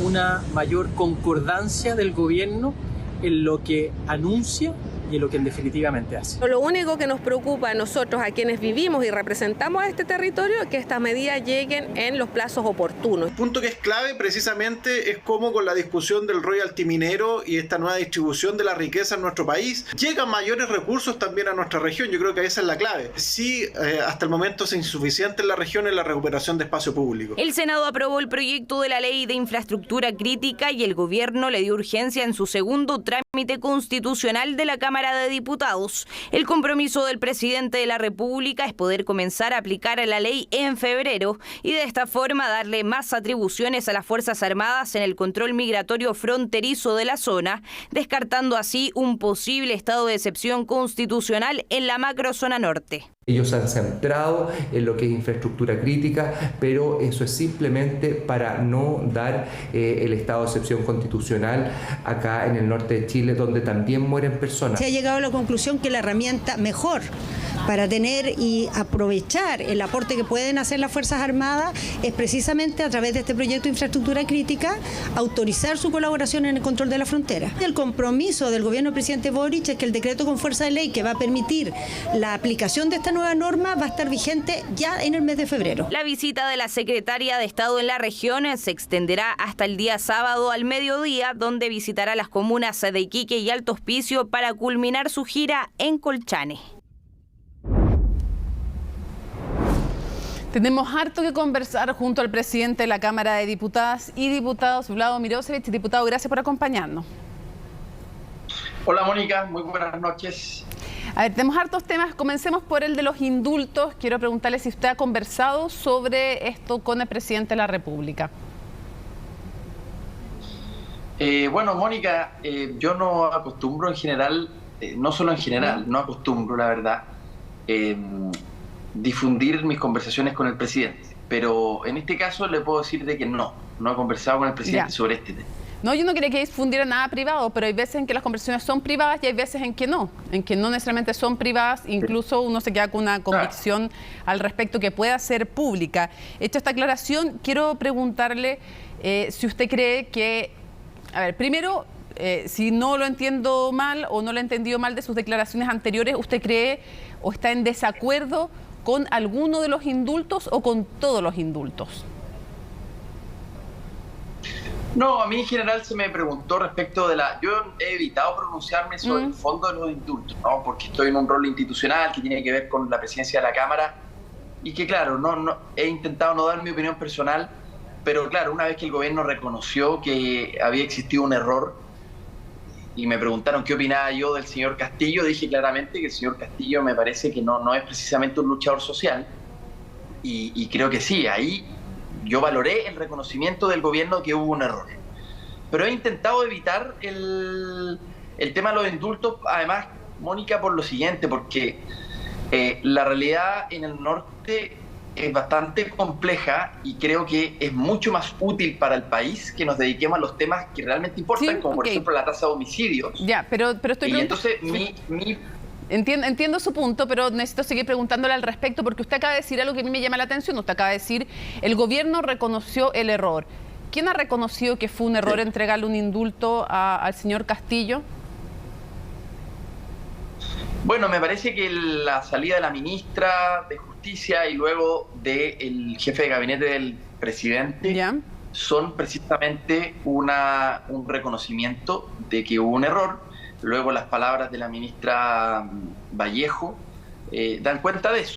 una mayor concordancia del gobierno en lo que anuncia y en lo que definitivamente hace. Lo único que nos preocupa a nosotros, a quienes vivimos y representamos a este territorio, es que estas medidas lleguen en los plazos oportunos. Un punto que es clave precisamente es cómo con la discusión del royalty minero y esta nueva distribución de la riqueza en nuestro país, llegan mayores recursos también a nuestra región. Yo creo que esa es la clave. Sí, hasta el momento es insuficiente en la región en la recuperación de espacio público. El Senado aprobó el proyecto de la Ley de Infraestructura Crítica y el gobierno le dio urgencia en su segundo trámite constitucional de la Cámara de Diputados. El compromiso del presidente de la República es poder comenzar a aplicar la ley en febrero y de esta forma darle más atribuciones a las Fuerzas Armadas en el control migratorio fronterizo de la zona, descartando así un posible estado de excepción constitucional en la macrozona norte. Ellos han centrado en lo que es infraestructura crítica, pero eso es simplemente para no dar el estado de excepción constitucional acá en el norte de Chile, donde también mueren personas. Se ha llegado a la conclusión que la herramienta mejor para tener y aprovechar el aporte que pueden hacer las Fuerzas Armadas es precisamente a través de este proyecto de infraestructura crítica autorizar su colaboración en el control de la frontera. El compromiso del gobierno del presidente Boric es que el decreto con fuerza de ley que va a permitir la aplicación de esta nueva norma va a estar vigente ya en el mes de febrero. La visita de la secretaria de Estado en la región se extenderá hasta el día sábado al mediodía, donde visitará las comunas de Iquique y Alto Hospicio para culminar su gira en Colchane. Tenemos harto que conversar junto al presidente de la Cámara de Diputadas y Diputados, Vlado Mirosevic. Diputado, gracias por acompañarnos. Hola Mónica, muy buenas noches. A ver, tenemos hartos temas. Comencemos por el de los indultos. Quiero preguntarle si usted ha conversado sobre esto con el presidente de la República. Bueno, Mónica, yo no acostumbro en general, no solo en general, no acostumbro, la verdad, difundir mis conversaciones con el presidente. Pero en este caso le puedo decir de que no he conversado con el presidente sobre este tema. No, yo no quería que difundiera nada privado, pero hay veces en que las conversaciones son privadas y hay veces en que no necesariamente son privadas, incluso uno se queda con una convicción al respecto que pueda ser pública. Hecha esta aclaración, quiero preguntarle si usted cree que, a ver, primero, si no lo entiendo mal o no lo he entendido mal de sus declaraciones anteriores, ¿usted cree o está en desacuerdo con alguno de los indultos o con todos los indultos? No, a mí en general se me preguntó respecto de la... Yo he evitado pronunciarme sobre el fondo de los indultos, ¿no? Porque estoy en un rol institucional que tiene que ver con la presidencia de la Cámara y que, claro, no he intentado no dar mi opinión personal, pero, claro, una vez que el gobierno reconoció que había existido un error y me preguntaron qué opinaba yo del señor Castillo, dije claramente que el señor Castillo me parece que no es precisamente un luchador social y creo que sí, ahí... Yo valoré el reconocimiento del gobierno que hubo un error. Pero he intentado evitar el tema de los indultos, además, Mónica, por lo siguiente, porque la realidad en el norte es bastante compleja y creo que es mucho más útil para el país que nos dediquemos a los temas que realmente importan, como por ejemplo la tasa de homicidios. Ya, pero estoy y entonces Entiendo su punto, pero necesito seguir preguntándole al respecto porque usted acaba de decir algo que a mí me llama la atención. Usted acaba de decir, el gobierno reconoció el error. ¿Quién ha reconocido que fue un error entregarle un indulto al señor Castillo? Bueno, me parece que la salida de la ministra de Justicia y luego del jefe de gabinete del presidente son precisamente un reconocimiento de que hubo un error. Luego las palabras de la ministra Vallejo dan cuenta de eso.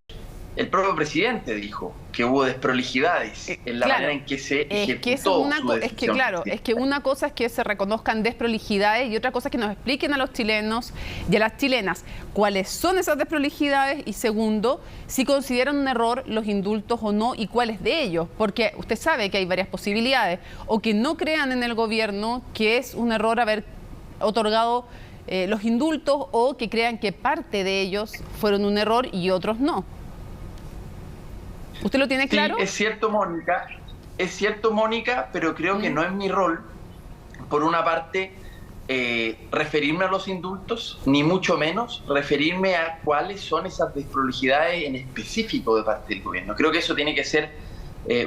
El propio presidente dijo que hubo desprolijidades en la manera en que se ejecutó su decisión. Es que una cosa es que se reconozcan desprolijidades y otra cosa es que nos expliquen a los chilenos y a las chilenas cuáles son esas desprolijidades y segundo, si consideran un error los indultos o no y cuáles de ellos, porque usted sabe que hay varias posibilidades, o que no crean en el gobierno que es un error haber otorgado los indultos o que crean que parte de ellos fueron un error y otros no. ¿Usted lo tiene claro? Sí, es cierto, Mónica, pero creo que no es mi rol, por una parte, referirme a los indultos, ni mucho menos referirme a cuáles son esas desprolijidades en específico de parte del gobierno. Creo que eso tiene que ser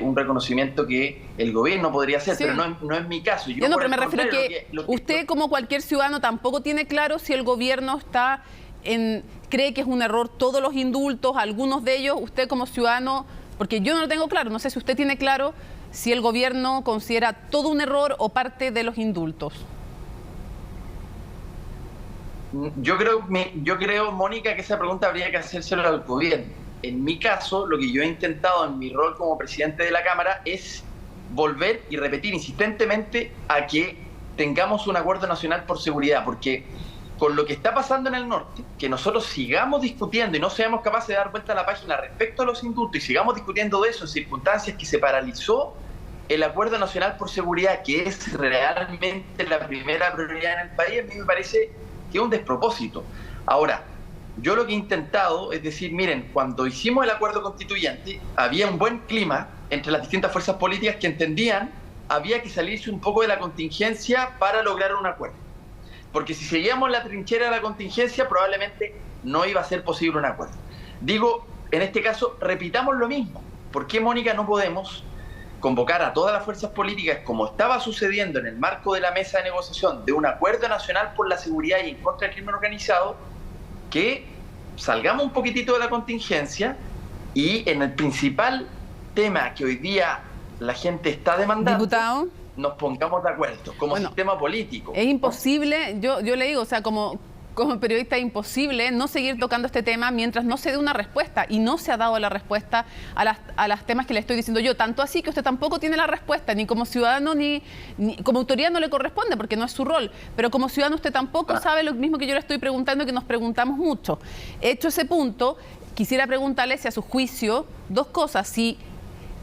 un reconocimiento que el gobierno podría hacer, pero no es mi caso. Yo no, pero me refiero a que usted, como cualquier ciudadano, tampoco tiene claro si el gobierno cree que es un error todos los indultos, algunos de ellos, usted como ciudadano... Porque yo no lo tengo claro, no sé si usted tiene claro si el gobierno considera todo un error o parte de los indultos. Yo creo, Mónica, que esa pregunta habría que hacérsela al gobierno. En mi caso, lo que yo he intentado en mi rol como presidente de la Cámara es volver y repetir insistentemente a que tengamos un acuerdo nacional por seguridad, porque con lo que está pasando en el norte, que nosotros sigamos discutiendo y no seamos capaces de dar vuelta a la página respecto a los indultos y sigamos discutiendo de eso en circunstancias que se paralizó el Acuerdo Nacional por Seguridad, que es realmente la primera prioridad en el país, a mí me parece que es un despropósito. Ahora, yo lo que he intentado es decir, miren, cuando hicimos el acuerdo constituyente, había un buen clima entre las distintas fuerzas políticas que entendían había que salirse un poco de la contingencia para lograr un acuerdo. Porque si seguíamos la trinchera de la contingencia, probablemente no iba a ser posible un acuerdo. Digo, en este caso, repitamos lo mismo. ¿Por qué, Mónica, no podemos convocar a todas las fuerzas políticas, como estaba sucediendo en el marco de la mesa de negociación de un acuerdo nacional por la seguridad y en contra del crimen organizado, que salgamos un poquitito de la contingencia y en el principal tema que hoy día la gente está demandando, diputado, nos pongamos de acuerdo como sistema político? Es imposible, yo le digo, o sea, como periodista es imposible no seguir tocando este tema mientras no se dé una respuesta, y no se ha dado la respuesta a las temas que le estoy diciendo yo, tanto así que usted tampoco tiene la respuesta, ni como ciudadano ni como autoridad no le corresponde porque no es su rol, pero como ciudadano usted tampoco sabe lo mismo que yo le estoy preguntando y que nos preguntamos mucho. Hecho ese punto, quisiera preguntarle si a su juicio, dos cosas, si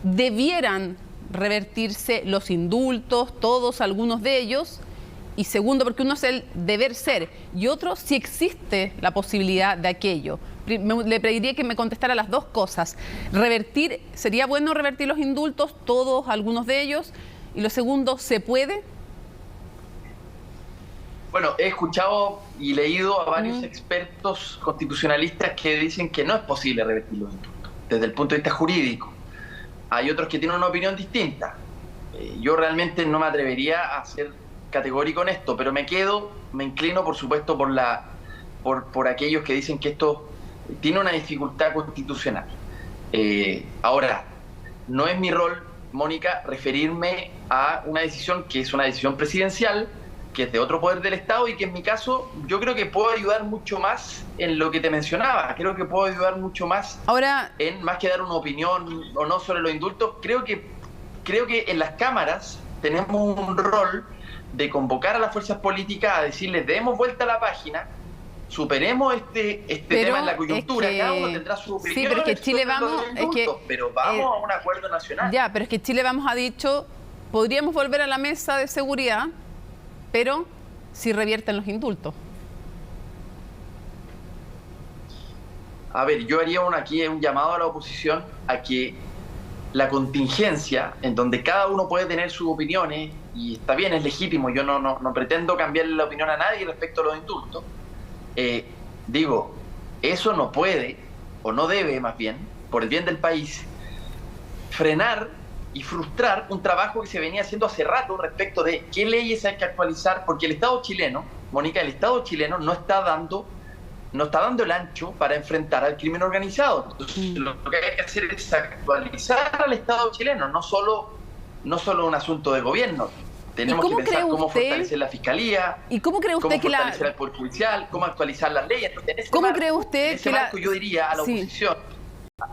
debieran revertirse los indultos, todos, algunos de ellos, y segundo, porque uno es el deber ser, y otro, si existe la posibilidad de aquello. Le pediría que me contestara las dos cosas. Revertir, ¿sería bueno revertir los indultos, todos, algunos de ellos? Y lo segundo, ¿se puede? Bueno, he escuchado y leído a varios expertos constitucionalistas que dicen que no es posible revertir los indultos, desde el punto de vista jurídico. Hay otros que tienen una opinión distinta. Yo realmente no me atrevería a ser categórico en esto, pero me inclino, por supuesto, por aquellos que dicen que esto tiene una dificultad constitucional. Ahora, no es mi rol, Mónica, referirme a una decisión que es una decisión presidencial, que es de otro poder del Estado y que en mi caso yo creo que puedo ayudar mucho más en lo que te mencionaba. Creo que puedo ayudar mucho más en más que dar una opinión o no sobre los indultos. Creo que en las cámaras tenemos un rol de convocar a las fuerzas políticas a decirles demos vuelta a la página, superemos este tema en la coyuntura, cada uno tendrá su opinión. Sí, pero es que Chile Vamos, pero vamos a un acuerdo nacional. Ya, pero es que Chile Vamos ha dicho, podríamos volver a la mesa de seguridad, pero si revierten los indultos. A ver, yo haría aquí un llamado a la oposición a que la contingencia, en donde cada uno puede tener sus opiniones, y está bien, es legítimo, yo no pretendo cambiarle la opinión a nadie respecto a los indultos, digo, eso no puede, o no debe más bien, por el bien del país, frenar y frustrar un trabajo que se venía haciendo hace rato respecto de qué leyes hay que actualizar, porque el Estado chileno, Mónica, el Estado chileno no está dando no está dando el ancho para enfrentar al crimen organizado. Entonces, lo que hay que hacer es actualizar al Estado chileno, no solo un asunto de gobierno. Tenemos que pensar cómo fortalecer la fiscalía, ¿y cómo cree usted cómo fortalecer al Poder Judicial, cómo actualizar las leyes. Entonces, ¿cómo cree usted que marco, yo diría a la oposición,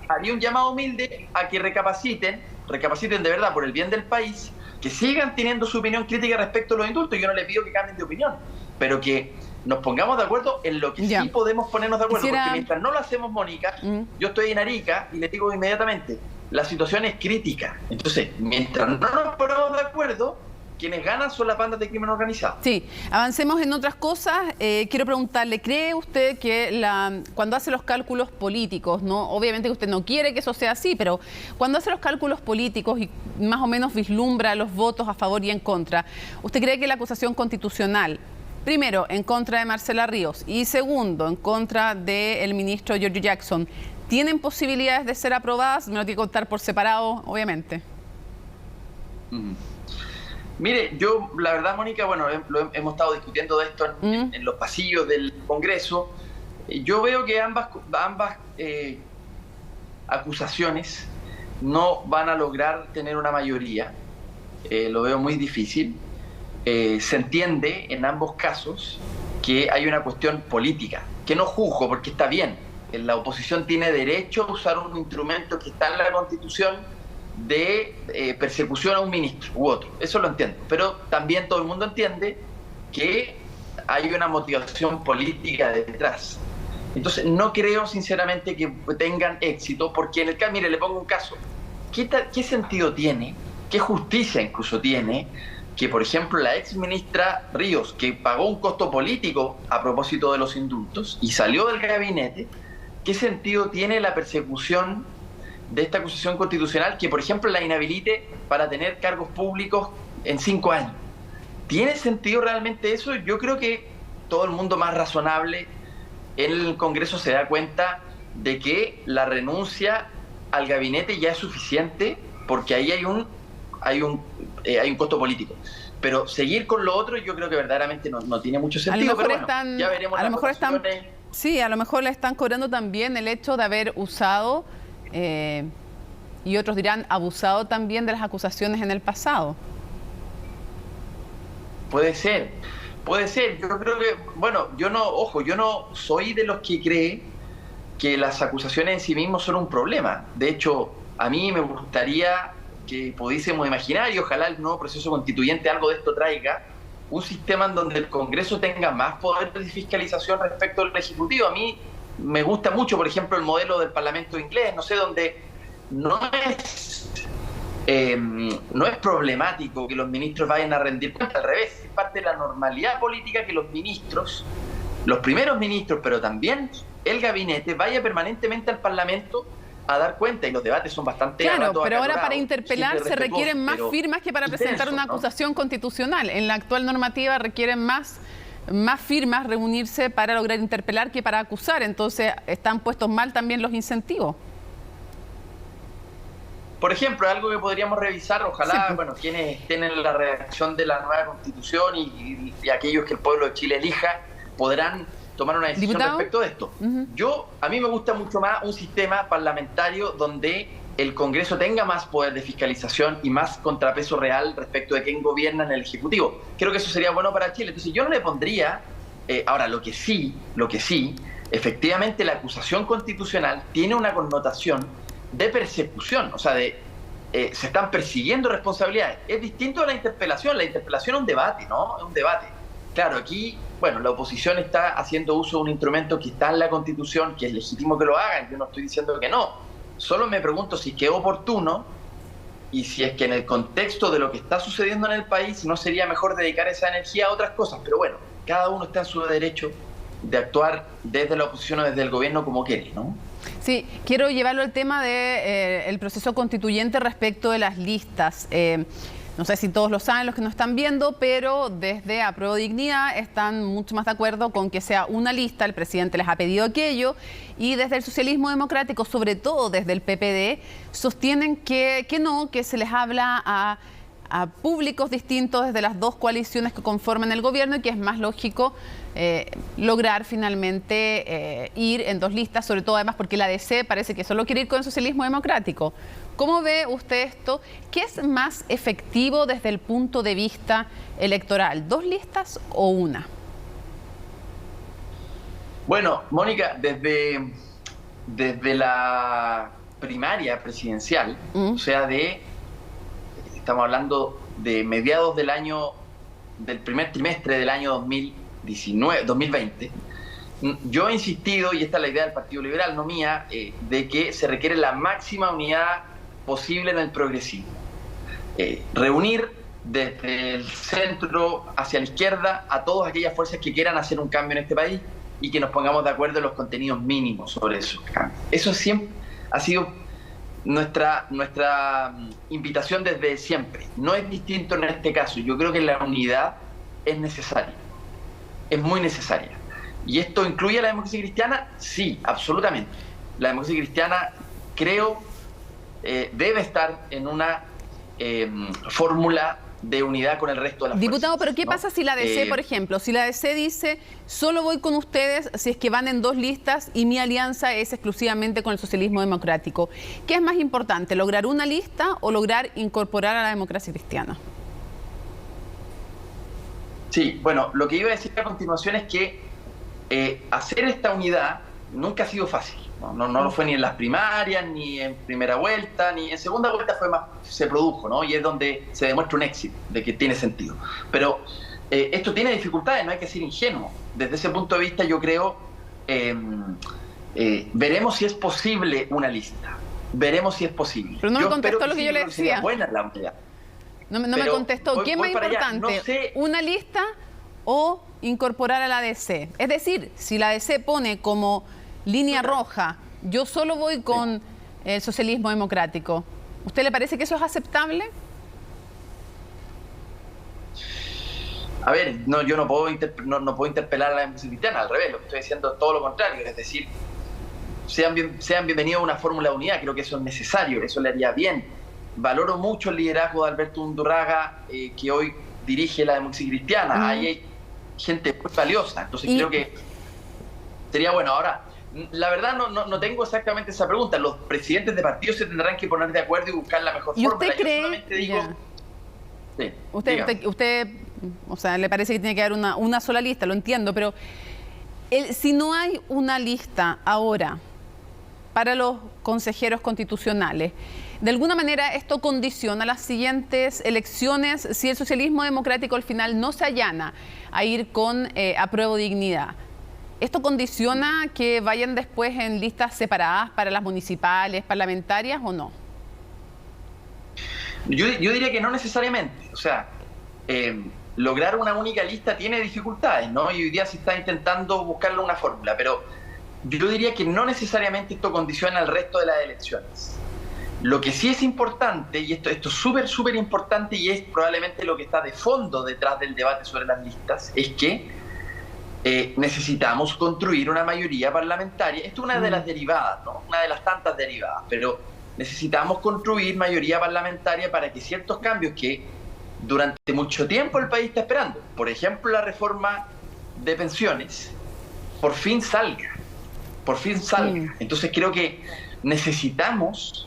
haría un llamado humilde a que recapaciten de verdad por el bien del país, que sigan teniendo su opinión crítica respecto a los indultos. Yo no les pido que cambien de opinión, pero que nos pongamos de acuerdo en lo que sí podemos ponernos de acuerdo, porque mientras no lo hacemos, Mónica, yo estoy en Arica y le digo inmediatamente, la situación es crítica. Entonces, mientras no nos ponemos de acuerdo, quienes ganan son las bandas de crimen organizado. Sí, avancemos en otras cosas. Quiero preguntarle, ¿cree usted que cuando hace los cálculos políticos, no, obviamente que usted no quiere que eso sea así, pero cuando hace los cálculos políticos y más o menos vislumbra los votos a favor y en contra, ¿usted cree que la acusación constitucional, primero, en contra de Marcela Ríos y segundo, en contra del ministro Giorgio Jackson, tienen posibilidades de ser aprobadas? Me lo tiene que contar por separado, obviamente. Mire, yo, la verdad, Mónica, bueno, hemos estado discutiendo de esto en los pasillos del Congreso. Yo veo que ambas acusaciones no van a lograr tener una mayoría. Lo veo muy difícil. Se entiende en ambos casos que hay una cuestión política, que no juzgo porque está bien. La oposición tiene derecho a usar un instrumento que está en la Constitución de persecución a un ministro u otro. Eso lo entiendo. Pero también todo el mundo entiende que hay una motivación política detrás. Entonces, no creo sinceramente que tengan éxito, porque en el caso, mire, le pongo un caso. ¿Qué sentido tiene, qué justicia incluso tiene, que, por ejemplo, la ex ministra Ríos, que pagó un costo político a propósito de los indultos y salió del gabinete, qué sentido tiene la persecución de esta acusación constitucional que, por ejemplo, la inhabilite para tener cargos públicos en 5 años? ¿Tiene sentido realmente eso? Yo creo que todo el mundo más razonable en el Congreso se da cuenta de que la renuncia al gabinete ya es suficiente, porque ahí hay un costo político. Pero seguir con lo otro yo creo que verdaderamente no tiene mucho sentido. Pero bueno, ya veremos. A lo mejor a lo mejor le están cobrando también el hecho de haber usado y otros dirán abusado también de las acusaciones en el pasado. Puede ser. Yo creo que, bueno, yo no soy de los que cree que las acusaciones en sí mismos son un problema. De hecho, a mí me gustaría que pudiésemos imaginar, y ojalá el nuevo proceso constituyente algo de esto traiga, un sistema en donde el Congreso tenga más poder de fiscalización respecto al Ejecutivo. A mí me gusta mucho, por ejemplo, el modelo del Parlamento inglés, no sé, donde no es problemático que los ministros vayan a rendir cuentas, al revés, es parte de la normalidad política que los ministros, los primeros ministros, pero también el gabinete, vaya permanentemente al Parlamento a dar cuenta, y los debates son bastante... Claro, pero ahora para interpelar se requieren más firmas que para presentar una acusación constitucional. En la actual normativa requieren más firmas reunirse para lograr interpelar que para acusar. Entonces están puestos mal también los incentivos. Por ejemplo, algo que podríamos revisar, ojalá, bueno, quienes tienen la redacción de la nueva Constitución y aquellos que el pueblo de Chile elija, podrán tomar una decisión respecto de esto. A mí me gusta mucho más un sistema parlamentario donde el Congreso tenga más poder de fiscalización y más contrapeso real respecto de quién gobierna en el Ejecutivo. Creo que eso sería bueno para Chile. Entonces yo no le pondría... ahora, lo que sí, efectivamente la acusación constitucional tiene una connotación de persecución, o sea, se están persiguiendo responsabilidades. Es distinto a la interpelación. La interpelación es un debate, ¿no? Es un debate. Claro, aquí, bueno, la oposición está haciendo uso de un instrumento que está en la Constitución, que es legítimo que lo hagan, yo no estoy diciendo que no. Solo me pregunto si es que es oportuno y si es que en el contexto de lo que está sucediendo en el país no sería mejor dedicar esa energía a otras cosas. Pero bueno, cada uno está en su derecho de actuar desde la oposición o desde el gobierno como quiere, ¿no? Sí, quiero llevarlo al tema del proceso constituyente respecto de las listas. No sé si todos lo saben, los que nos están viendo, pero desde Apruebo Dignidad están mucho más de acuerdo con que sea una lista. El presidente les ha pedido aquello. Y desde el socialismo democrático, sobre todo desde el PPD, sostienen que no, que se les habla a a públicos distintos desde las dos coaliciones que conforman el gobierno y que es más lógico lograr finalmente ir en dos listas, sobre todo además porque la ADC parece que solo quiere ir con el socialismo democrático. ¿Cómo ve usted esto? ¿Qué es más efectivo desde el punto de vista electoral? ¿Dos listas o una? Bueno, Mónica, desde la primaria presidencial, o sea, estamos hablando de mediados del primer trimestre del año 2020, yo he insistido, y esta es la idea del Partido Liberal, no mía, de que se requiere la máxima unidad posible en el progresismo. Reunir desde el centro hacia la izquierda a todas aquellas fuerzas que quieran hacer un cambio en este país y que nos pongamos de acuerdo en los contenidos mínimos sobre esos cambios. Eso siempre ha sido nuestra invitación desde siempre. No es distinto en este caso. Yo creo que la unidad es necesaria, es muy necesaria. ¿Y esto incluye a la democracia cristiana? Sí, absolutamente. La democracia cristiana, creo, debe estar en una fórmula de unidad con el resto de las Diputado, fuerzas, pero ¿qué pasa si la ADC, por ejemplo, si la ADC dice solo voy con ustedes si es que van en dos listas y mi alianza es exclusivamente con el socialismo democrático? ¿Qué es más importante, lograr una lista o lograr incorporar a la democracia cristiana? Sí, bueno, lo que iba a decir a continuación es que hacer esta unidad nunca ha sido fácil. No lo fue ni en las primarias, ni en primera vuelta, ni en segunda vuelta se produjo, ¿no? Y es donde se demuestra un éxito, de que tiene sentido. Pero esto tiene dificultades, no hay que ser ingenuo. Desde ese punto de vista yo creo, veremos si es posible una lista. Veremos si es posible. Pero no me contestó lo que yo le decía. Buena la unidad. No me contestó. ¿Qué es más importante? ¿Una lista o incorporar a la ADC? Es decir, si la ADC pone como línea roja, yo solo voy con el socialismo democrático, ¿usted le parece que eso es aceptable? A ver, no, yo no puedo interpelar a la democracia cristiana, al revés, lo que estoy diciendo es todo lo contrario, es decir, sean bienvenidos a una fórmula de unidad, creo que eso es necesario, eso le haría bien. Valoro mucho el liderazgo de Alberto Undurraga, que hoy dirige la democracia cristiana, ahí hay gente muy valiosa, entonces creo que sería bueno. Ahora, la verdad no tengo exactamente esa pregunta. Los presidentes de partidos se tendrán que poner de acuerdo y buscar la mejor fórmula. ¿Usted cree? Yo solamente digo, sí, usted, o sea, le parece que tiene que haber una sola lista, lo entiendo, pero si no hay una lista ahora para los consejeros constitucionales, de alguna manera esto condiciona las siguientes elecciones si el socialismo democrático al final no se allana a ir con apruebo dignidad. ¿Esto condiciona que vayan después en listas separadas para las municipales, parlamentarias o no? Yo diría que no necesariamente. O sea, lograr una única lista tiene dificultades, ¿no? Y hoy día se está intentando buscarle una fórmula, pero yo diría que no necesariamente esto condiciona el resto de las elecciones. Lo que sí es importante, y esto es súper importante, y es probablemente lo que está de fondo detrás del debate sobre las listas, es que necesitamos construir una mayoría parlamentaria. Esto es una de las derivadas, ¿no? Una de las tantas derivadas, pero necesitamos construir mayoría parlamentaria para que ciertos cambios que durante mucho tiempo el país está esperando, por ejemplo la reforma de pensiones, por fin salga. Entonces creo que necesitamos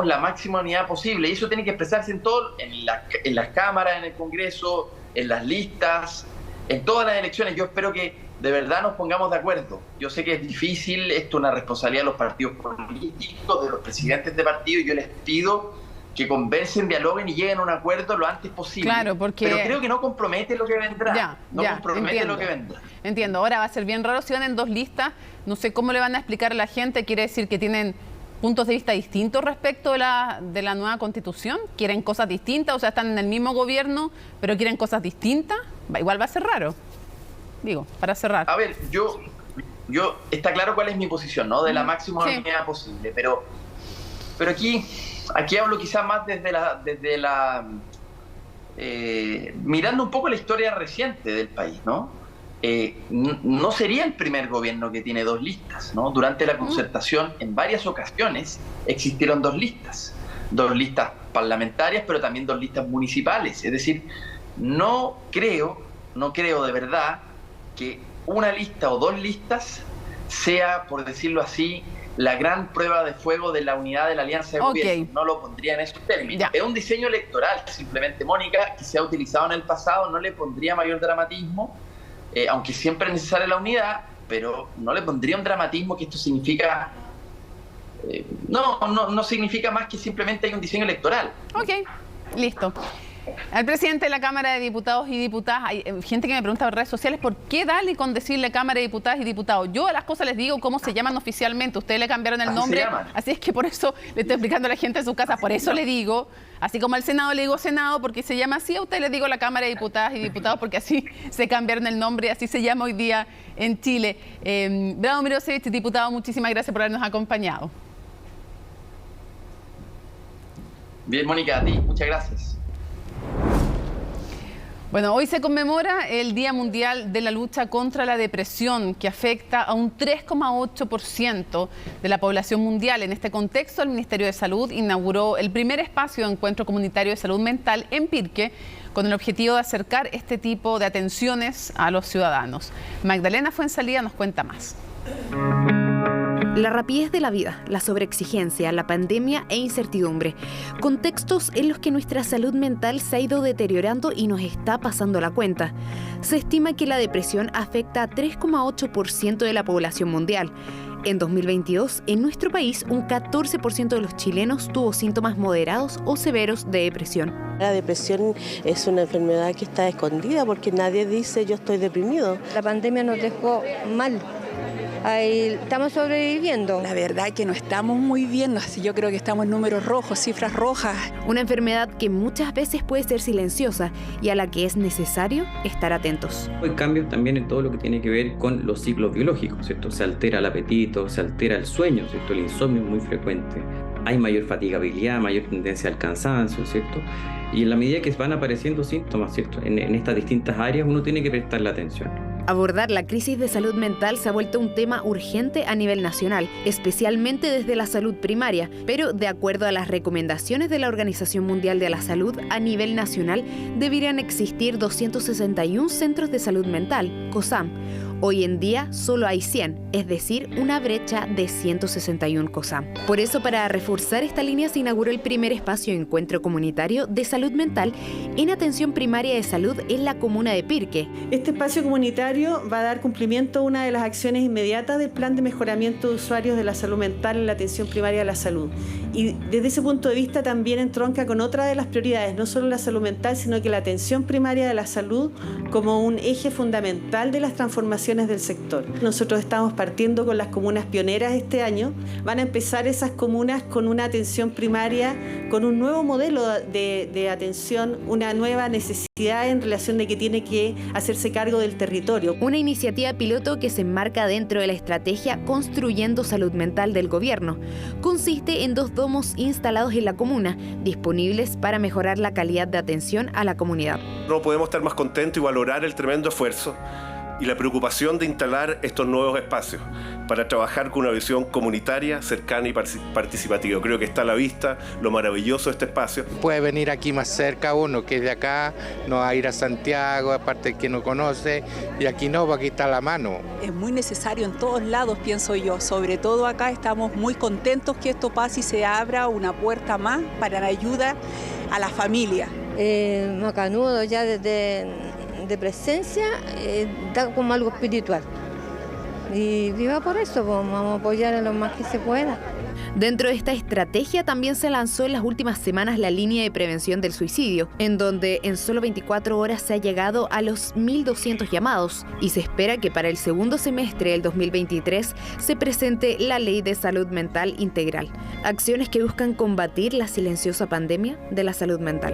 la máxima unidad posible, y eso tiene que expresarse en las cámaras, en el Congreso, en las listas, en todas las elecciones. Yo espero que de verdad nos pongamos de acuerdo. Yo sé que es difícil, esto es una responsabilidad de los partidos políticos, de los presidentes de partidos, y yo les pido que conversen, dialoguen y lleguen a un acuerdo lo antes posible. Claro, porque... Pero creo que no compromete lo que vendrá. Lo que vendrá. Entiendo. Ahora va a ser bien raro si van en dos listas. No sé cómo le van a explicar a la gente. ¿Quiere decir que tienen puntos de vista distintos respecto de la nueva Constitución? ¿Quieren cosas distintas? O sea, están en el mismo gobierno, pero quieren cosas distintas. Igual va a ser raro. Digo, para cerrar. A ver, yo está claro cuál es mi posición, ¿no? De la máxima unidad posible, pero aquí hablo quizás más desde la mirando un poco la historia reciente del país, ¿no? No sería el primer gobierno que tiene dos listas, ¿no? Durante la concertación, en varias ocasiones, existieron dos listas parlamentarias, pero también 2 listas municipales. Es decir, no creo de verdad que una lista o 2 listas sea, por decirlo así, la gran prueba de fuego de la unidad de la alianza de gobierno. No lo pondría en esos términos. Ya. Es un diseño electoral, simplemente, Mónica, que se ha utilizado en el pasado, no le pondría mayor dramatismo, aunque siempre es necesaria la unidad, pero no le pondría un dramatismo que esto significa... no significa más que simplemente hay un diseño electoral. Ok, listo. Al presidente de la Cámara de Diputados y Diputadas, hay gente que me pregunta en redes sociales por qué darle con decirle Cámara de Diputadas y Diputados. Yo a las cosas les digo cómo se llaman oficialmente. Ustedes le cambiaron el nombre, así es que por eso le estoy explicando a la gente en su casa. Por eso le digo, así como al Senado le digo Senado porque se llama así, a ustedes les digo la Cámara de Diputadas y Diputados porque así se cambiaron el nombre, así se llama hoy día en Chile. Bravo Mirosevich, diputado, muchísimas gracias por habernos acompañado. Bien, Mónica, a ti, muchas gracias. Bueno, hoy se conmemora el Día Mundial de la Lucha contra la Depresión, que afecta a un 3,8% de la población mundial. En este contexto, el Ministerio de Salud inauguró el primer espacio de encuentro comunitario de salud mental en Pirque, con el objetivo de acercar este tipo de atenciones a los ciudadanos. Magdalena Fuenzalía nos cuenta más. La rapidez de la vida, la sobreexigencia, la pandemia e incertidumbre. Contextos en los que nuestra salud mental se ha ido deteriorando y nos está pasando la cuenta. Se estima que la depresión afecta a 3,8% de la población mundial. En 2022, en nuestro país, un 14% de los chilenos tuvo síntomas moderados o severos de depresión. La depresión es una enfermedad que está escondida porque nadie dice yo estoy deprimido. La pandemia nos dejó mal. Ahí estamos sobreviviendo. La verdad es que no estamos muy bien, yo creo que estamos en números rojos, cifras rojas. Una enfermedad que muchas veces puede ser silenciosa y a la que es necesario estar atentos. Hay cambios también en todo lo que tiene que ver con los ciclos biológicos, ¿cierto? Se altera el apetito, se altera el sueño, ¿cierto? El insomnio es muy frecuente. Hay mayor fatigabilidad, mayor tendencia al cansancio, ¿cierto? Y en la medida que van apareciendo síntomas, ¿cierto? En estas distintas áreas uno tiene que prestarle atención. Abordar la crisis de salud mental se ha vuelto un tema urgente a nivel nacional, especialmente desde la salud primaria, pero de acuerdo a las recomendaciones de la Organización Mundial de la Salud, a nivel nacional deberían existir 261 centros de salud mental, COSAM. Hoy en día solo hay 100, es decir, una brecha de 161 COSAM. Por eso, para reforzar esta línea, se inauguró el primer espacio de encuentro comunitario de salud mental en atención primaria de salud en la comuna de Pirque. Este espacio comunitario va a dar cumplimiento a una de las acciones inmediatas del Plan de Mejoramiento de Usuarios de la Salud Mental en la atención primaria de la salud. Y desde ese punto de vista también entronca con otra de las prioridades, no solo la salud mental, sino que la atención primaria de la salud como un eje fundamental de las transformaciones del sector. Nosotros estamos partiendo con las comunas pioneras este año. Van a empezar esas comunas con una atención primaria, con un nuevo modelo de atención, una nueva necesidad en relación de que tiene que hacerse cargo del territorio. Una iniciativa piloto que se enmarca dentro de la estrategia Construyendo Salud Mental del Gobierno. Consiste en 2 domos instalados en la comuna, disponibles para mejorar la calidad de atención a la comunidad. No podemos estar más contentos y valorar el tremendo esfuerzo y la preocupación de instalar estos nuevos espacios para trabajar con una visión comunitaria, cercana y participativa. Creo que está a la vista lo maravilloso de este espacio. Puede venir aquí más cerca uno, que es de acá, no va a ir a Santiago, aparte que no conoce, y aquí no, porque aquí está a la mano. Es muy necesario en todos lados, pienso yo, sobre todo acá estamos muy contentos que esto pase y se abra una puerta más para la ayuda a la familia. Macanudo ya desde de presencia, da como algo espiritual. Y viva por eso, pues, vamos a apoyar a lo más que se pueda. Dentro de esta estrategia también se lanzó en las últimas semanas la línea de prevención del suicidio, en donde en solo 24 horas se ha llegado a los 1.200 llamados y se espera que para el segundo semestre del 2023 se presente la Ley de Salud Mental Integral, acciones que buscan combatir la silenciosa pandemia de la salud mental.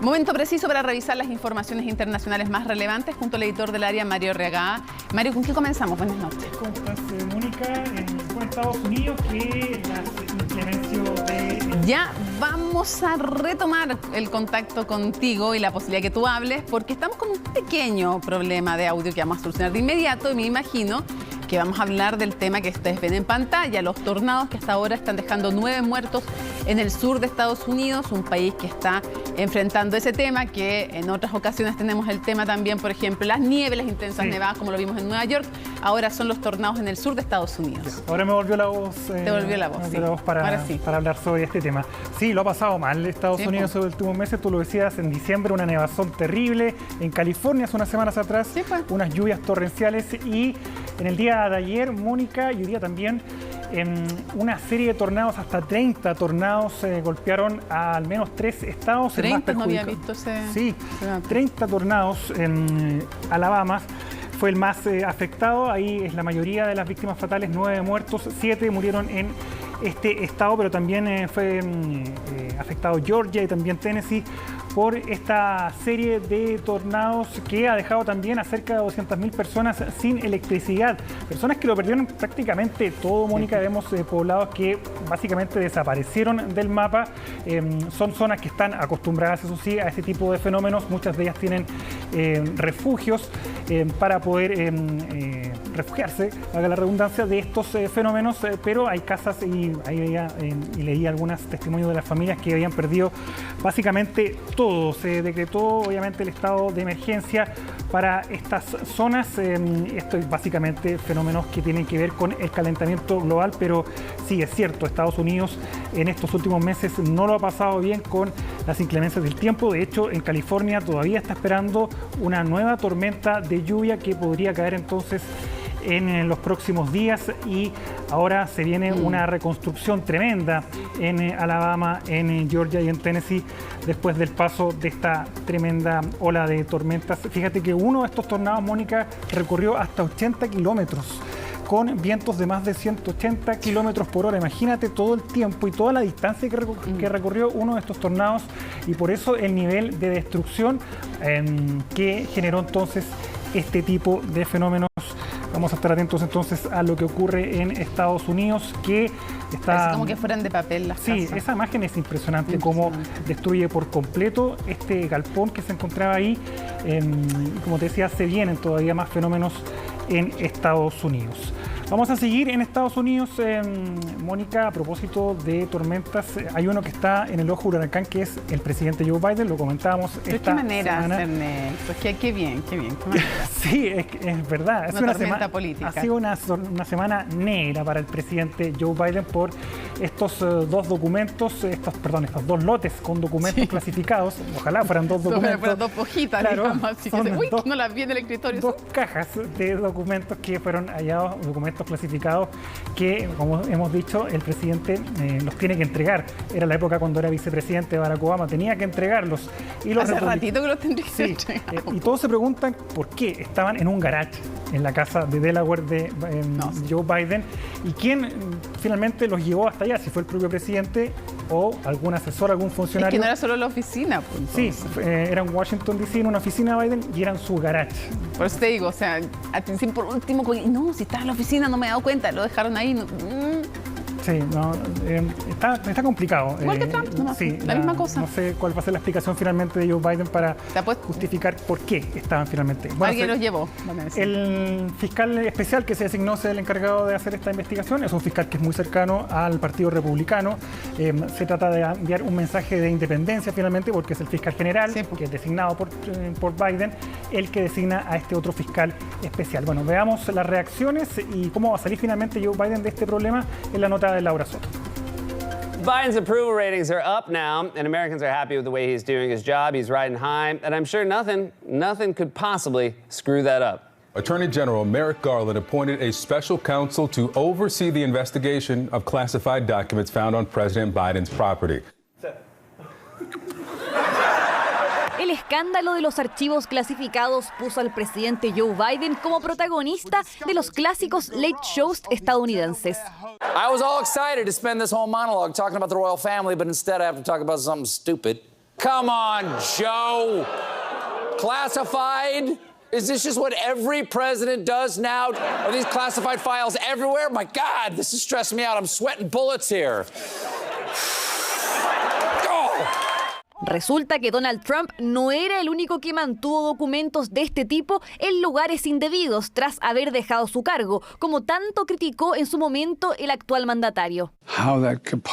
Momento preciso para revisar las informaciones internacionales más relevantes junto al editor del área, Mario Reagada. Mario, ¿con qué comenzamos? Buenas noches. ¿Cómo estás, Mónica? Fue en Estados Unidos que la inclemencia de... Ya vamos a retomar el contacto contigo y la posibilidad que tú hables, porque estamos con un pequeño problema de audio que vamos a solucionar de inmediato y me imagino porque vamos a hablar del tema que ustedes ven en pantalla, los tornados que hasta ahora están dejando 9 muertos en el sur de Estados Unidos, un país que está enfrentando ese tema, que en otras ocasiones tenemos el tema también, por ejemplo, las nieves, las intensas nevadas, como lo vimos en Nueva York, ahora son los tornados en el sur de Estados Unidos. Ahora me volvió la voz. Te volvió la voz, sí. Para hablar sobre este tema. Sí, lo ha pasado mal Estados Unidos en los últimos meses, tú lo decías, en diciembre una nevazón terrible, en California hace unas semanas atrás, unas lluvias torrenciales y en el día de ayer, Mónica, y hoy día también, una serie de tornados, hasta 30 tornados golpearon a al menos 3 estados. 30, no había visto ese... Sí, 30 tornados en Alabama. Fue el más afectado, ahí es la mayoría de las víctimas fatales, 9 muertos, 7 murieron en este estado, pero también fue afectado Georgia y también Tennessee por esta serie de tornados que ha dejado también a cerca de 200.000 personas sin electricidad. Personas que lo perdieron prácticamente todo, Mónica. Vemos poblados que básicamente desaparecieron del mapa. Son zonas que están acostumbradas, eso sí, a este tipo de fenómenos. Muchas de ellas tienen refugios para poder refugiarse, haga la redundancia, de estos fenómenos, pero hay casas y ahí veía y leí algunos testimonios de las familias que habían perdido básicamente todo. Se decretó obviamente el estado de emergencia para estas zonas. Esto es básicamente fenómenos que tienen que ver con el calentamiento global, pero sí, es cierto, Estados Unidos en estos últimos meses no lo ha pasado bien con las inclemencias del tiempo. De hecho, en California todavía está esperando una nueva tormenta de lluvia que podría caer entonces en los próximos días, y ahora se viene una reconstrucción tremenda en Alabama, en Georgia y en Tennessee después del paso de esta tremenda ola de tormentas. Fíjate que uno de estos tornados, Mónica, recorrió hasta 80 kilómetros con vientos de más de 180 kilómetros por hora. Imagínate todo el tiempo y toda la distancia que recorrió uno de estos tornados, y por eso el nivel de destrucción que generó entonces este tipo de fenómenos. Vamos a estar atentos entonces a lo que ocurre en Estados Unidos, que está... Parece como que fueran de papel las casas. Sí, esa imagen es impresionante, cómo destruye por completo este galpón que se encontraba ahí. Como te decía, se vienen todavía más fenómenos en Estados Unidos. Vamos a seguir en Estados Unidos, Mónica, a propósito de tormentas. Hay uno que está en el ojo del huracán, que es el presidente Joe Biden, lo comentábamos esta ¿Qué manera semana. Pues qué bien, qué manera. Sí, es verdad. Una tormenta política. Ha sido una semana negra para el presidente Joe Biden por estos dos documentos, estos dos lotes con documentos clasificados. Ojalá fueran dos documentos. Fueran dos hojitas, claro, digamos, así que no las vi en el escritorio. 2 cajas de documentos que fueron hallados, documentos clasificados que, como hemos dicho, el presidente los tiene que entregar. Era la época cuando era vicepresidente Barack Obama, tenía que entregarlos. Y los hace ratito que los tendría que entregar. Y todos se preguntan por qué estaban en un garage en la casa de Delaware de Joe Biden, y quién finalmente los llevó hasta allá, si fue el propio presidente o algún asesor, algún funcionario. Es que no era solo la oficina. Pues, sí, era en Washington DC, en una oficina de Biden, y era en su garage. Por eso te digo, o sea, atención por último, no, si estaba en la oficina no me he dado cuenta, lo dejaron ahí. Sí, no, está complicado. Igual que Trump, la misma cosa. No sé cuál va a ser la explicación finalmente de Joe Biden para justificar por qué estaban finalmente. Bueno, alguien los llevó. El fiscal especial que se designó ser el encargado de hacer esta investigación es un fiscal que es muy cercano al Partido Republicano. Se trata de enviar un mensaje de independencia finalmente, porque es el fiscal general, que es designado por Biden, el que designa a este otro fiscal especial. Bueno, veamos las reacciones y cómo va a salir finalmente Joe Biden de este problema en la nota de Laura Soto. Biden's approval ratings are up now, and Americans are happy with the way he's doing his job. He's riding high, and I'm sure nothing could possibly screw that up. Attorney General Merrick Garland appointed a special counsel to oversee the investigation of classified documents found on President Biden's property. El escándalo de los archivos clasificados puso al presidente Joe Biden como protagonista de los clásicos late shows estadounidenses. I was all excited to spend this whole monologue talking about the royal family, but instead I have to talk about something stupid. Come on, Joe. Classified? Is this just what every president does now? Are these classified files everywhere? My God, this is stressing me out. I'm sweating bullets here. Resulta que Donald Trump no era el único que mantuvo documentos de este tipo en lugares indebidos tras haber dejado su cargo, como tanto criticó en su momento el actual mandatario.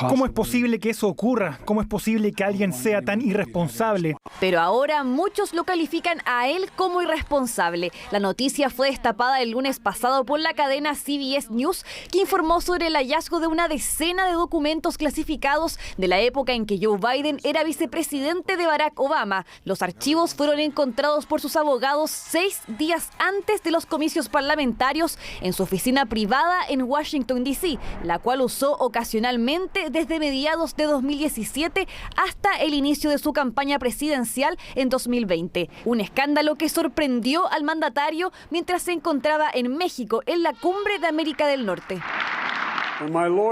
¿Cómo es posible que eso ocurra? ¿Cómo es posible que alguien sea tan irresponsable? Pero ahora muchos lo califican a él como irresponsable. La noticia fue destapada el lunes pasado por la cadena CBS News, que informó sobre el hallazgo de una decena de documentos clasificados de la época en que Joe Biden era vicepresidente de Barack Obama. Los archivos fueron encontrados por sus abogados 6 días antes de los comicios parlamentarios en su oficina privada en Washington, D.C., la cual usó ocasionalmente desde mediados de 2017 hasta el inicio de su campaña presidencial en 2020. Un escándalo que sorprendió al mandatario mientras se encontraba en México, en la Cumbre de América del Norte.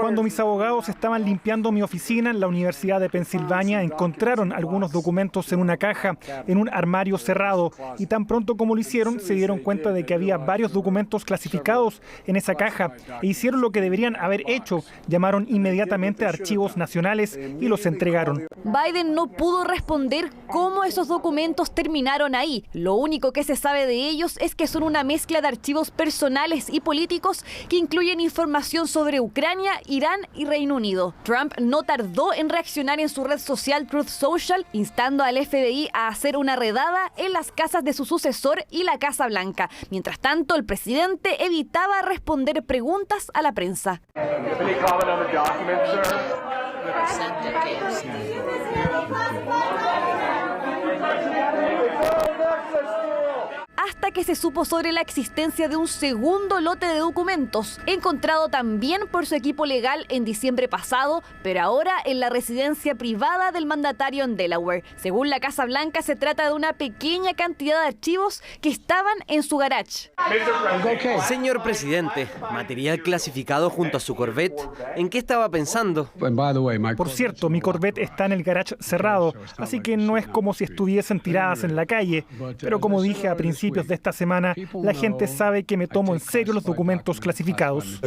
Cuando mis abogados estaban limpiando mi oficina en la Universidad de Pensilvania, encontraron algunos documentos en una caja, en un armario cerrado, y tan pronto como lo hicieron, se dieron cuenta de que había varios documentos clasificados en esa caja, e hicieron lo que deberían haber hecho: llamaron inmediatamente a Archivos Nacionales y los entregaron. Biden no pudo responder cómo esos documentos terminaron ahí. Lo único que se sabe de ellos es que son una mezcla de archivos personales y políticos que incluyen información sobre Ucrania, Irán y Reino Unido. Trump no tardó en reaccionar en su red social Truth Social, instando al FBI a hacer una redada en las casas de su sucesor y la Casa Blanca. Mientras tanto, el presidente evitaba responder preguntas a la prensa. Hasta que se supo sobre la existencia de un segundo lote de documentos, encontrado también por su equipo legal en diciembre pasado, pero ahora en la residencia privada del mandatario en Delaware. Según la Casa Blanca, se trata de una pequeña cantidad de archivos que estaban en su garage. Señor presidente, material clasificado junto a su Corvette, ¿en qué estaba pensando? Por cierto, mi Corvette está en el garage cerrado, así que no es como si estuviesen tiradas en la calle, pero como dije a principios de esta semana, la gente sabe que me tomo en serio los documentos clasificados.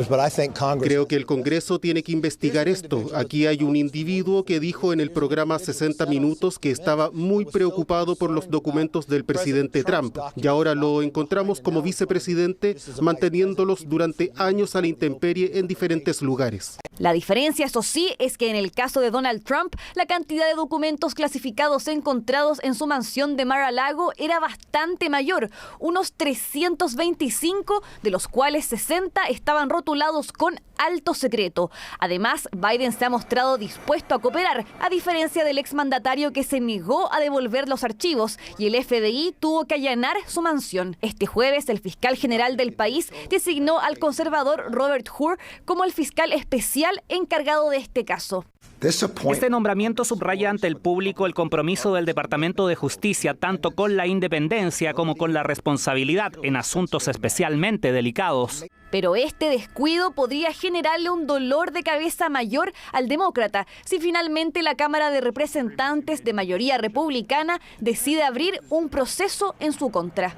Creo que el Congreso tiene que investigar esto. Aquí hay un individuo que dijo en el programa 60 Minutos que estaba muy preocupado por los documentos del presidente Trump, y ahora lo encontramos como vicepresidente manteniéndolos durante años a la intemperie en diferentes lugares. La diferencia, eso sí, es que en el caso de Donald Trump, la cantidad de documentos clasificados encontrados en su mansión de Mar-a-Lago era bastante mayor, unos 325, de los cuales 60 estaban rotulados con alto secreto. Además, Biden se ha mostrado dispuesto a cooperar, a diferencia del exmandatario que se negó a devolver los archivos, y el FBI tuvo que allanar su mansión. Este jueves, el fiscal general del país designó al conservador Robert Hur como el fiscal especial encargado de este caso. Este nombramiento subraya ante el público el compromiso del Departamento de Justicia tanto con la independencia como con la responsabilidad en asuntos especialmente delicados. Pero este descuido podría generarle un dolor de cabeza mayor al demócrata si finalmente la Cámara de Representantes de mayoría republicana decide abrir un proceso en su contra.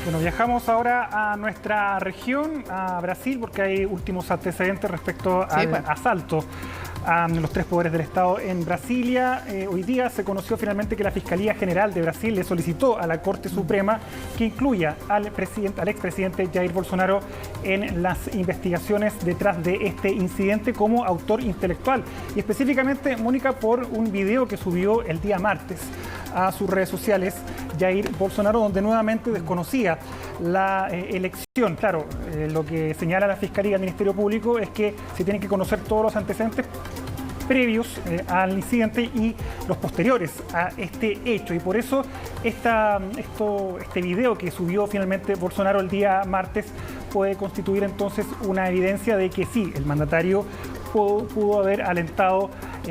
Bueno, viajamos ahora a nuestra región, a Brasil, porque hay últimos antecedentes respecto al asalto a los 3 poderes del Estado en Brasilia. Hoy día se conoció finalmente que la Fiscalía General de Brasil le solicitó a la Corte Suprema que incluya al expresidente Jair Bolsonaro en las investigaciones detrás de este incidente como autor intelectual. Y específicamente, Mónica, por un video que subió el día martes a sus redes sociales Jair Bolsonaro, donde nuevamente desconocía la elección. Claro, lo que señala la Fiscalía del Ministerio Público es que se tienen que conocer todos los antecedentes previos al incidente y los posteriores a este hecho. Y por eso este video que subió finalmente Bolsonaro el día martes puede constituir entonces una evidencia de que sí, el mandatario pudo haber alentado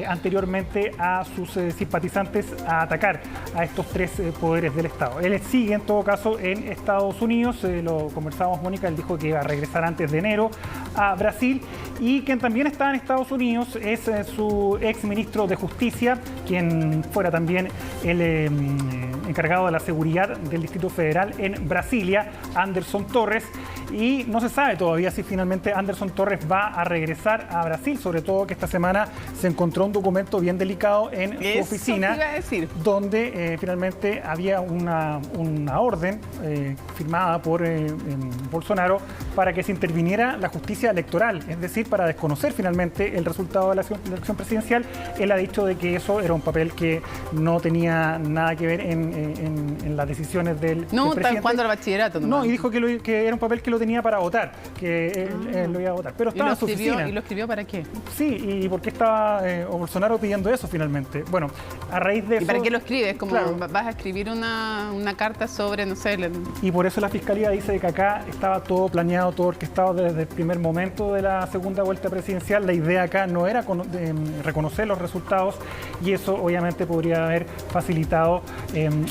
anteriormente a sus simpatizantes a atacar a estos 3 poderes del Estado. Él sigue en todo caso en Estados Unidos, lo conversábamos, Mónica, él dijo que iba a regresar antes de enero a Brasil, y quien también está en Estados Unidos es su ex ministro de Justicia, quien fuera también el encargado de la seguridad del Distrito Federal en Brasilia, Anderson Torres, y no se sabe todavía si finalmente Anderson Torres va a regresar a Brasil, sobre todo que esta semana se encontró un documento bien delicado en su oficina, donde finalmente había una orden firmada por Bolsonaro para que se interviniera la justicia electoral, es decir, para desconocer finalmente el resultado de la elección presidencial. Él ha dicho de que eso era un papel que no tenía nada que ver en las decisiones del presidente. Tal cuando el bachillerato. No, y dijo que era un papel que lo tenía para votar, que él lo iba a votar. Pero estaba en su oficina. ¿Y lo escribió para qué? Sí, y por qué estaba Bolsonaro pidiendo eso finalmente. Bueno, a raíz de eso... ¿Y para qué lo escribes? Como vas a escribir una carta sobre, no sé... Y por eso la Fiscalía dice que acá estaba todo planeado, todo orquestado desde el primer momento de la segunda vuelta presidencial. La idea acá no era reconocer los resultados, y eso obviamente podría haber facilitado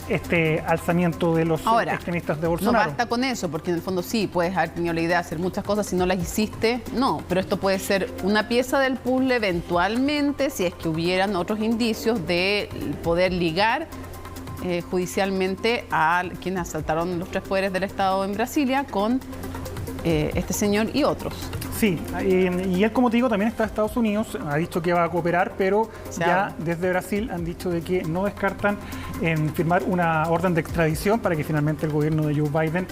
este alzamiento de los extremistas de Bolsonaro. No basta con eso, porque en el fondo sí, puedes haber tenido la idea de hacer muchas cosas, si no las hiciste, no. Pero esto puede ser una pieza del puzzle eventualmente, si es que hubieran otros indicios de poder ligar judicialmente a quienes asaltaron los 3 poderes del Estado en Brasilia con este señor y otros. Sí, y él, como te digo, también está en Estados Unidos, ha dicho que va a cooperar, pero ya desde Brasil han dicho de que no descartan firmar una orden de extradición para que finalmente el gobierno de Joe Biden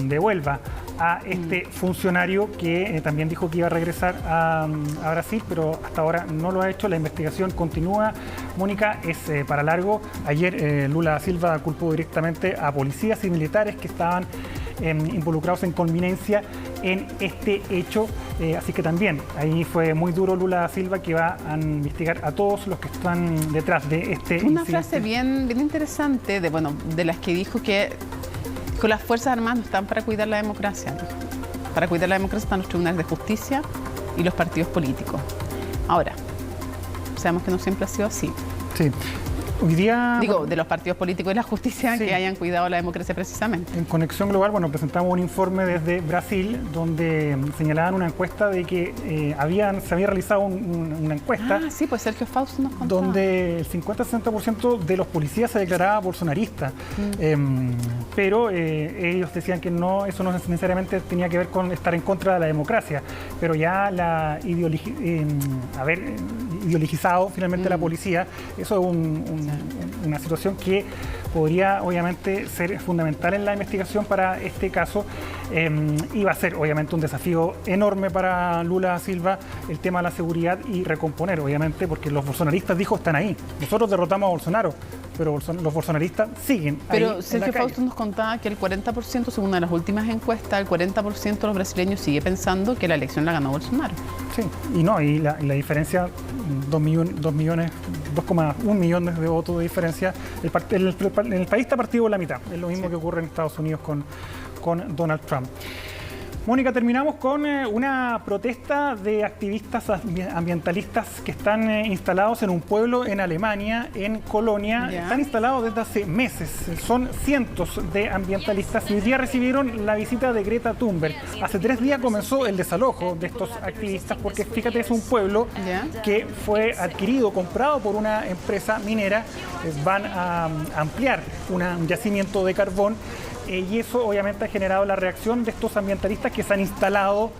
devuelva a este funcionario que también dijo que iba a regresar a Brasil, pero hasta ahora no lo ha hecho. La investigación continúa, Mónica, es para largo. Ayer Lula da Silva culpó directamente a policías y militares que estaban involucrados en connivencia en este hecho, así que también ahí fue muy duro Lula da Silva, que va a investigar a todos los que están detrás de este incidente. Una frase bien interesante de las que dijo que las Fuerzas Armadas no están para cuidar la democracia. Para cuidar la democracia están los tribunales de justicia y los partidos políticos. Ahora, sabemos que no siempre ha sido así. Sí. Hoy día... de los partidos políticos y la justicia que hayan cuidado la democracia precisamente. En Conexión Global, presentamos un informe desde Brasil donde señalaban una encuesta de que se había realizado una encuesta. Sí, pues Sergio Fausto nos contaba. Donde el 50-60% de los policías se declaraba bolsonarista. Pero ellos decían que eso no necesariamente tenía que ver con estar en contra de la democracia. Pero ya haber ideologizado finalmente la policía, eso es una situación que podría obviamente ser fundamental en la investigación para este caso, y va a ser obviamente un desafío enorme para Lula da Silva el tema de la seguridad y recomponer, obviamente, porque los bolsonaristas, están ahí. Nosotros derrotamos a Bolsonaro, pero los bolsonaristas siguen ahí. Pero Sergio Fausto nos contaba que el 40%, según una de las últimas encuestas, el 40% de los brasileños sigue pensando que la elección la ganó Bolsonaro. Sí, y la diferencia, 2,1 millones de votos de diferencia. El país está partido por la mitad. Es lo mismo que ocurre en Estados Unidos con Donald Trump. Mónica, terminamos con una protesta de activistas ambientalistas que están instalados en un pueblo en Alemania, en Colonia. Están instalados desde hace meses. Son cientos de ambientalistas y hoy día recibieron la visita de Greta Thunberg. Hace 3 días comenzó el desalojo de estos activistas porque, fíjate, es un pueblo que fue comprado por una empresa minera. Van a ampliar un yacimiento de carbón. Y eso obviamente ha generado la reacción de estos ambientalistas que se han instalado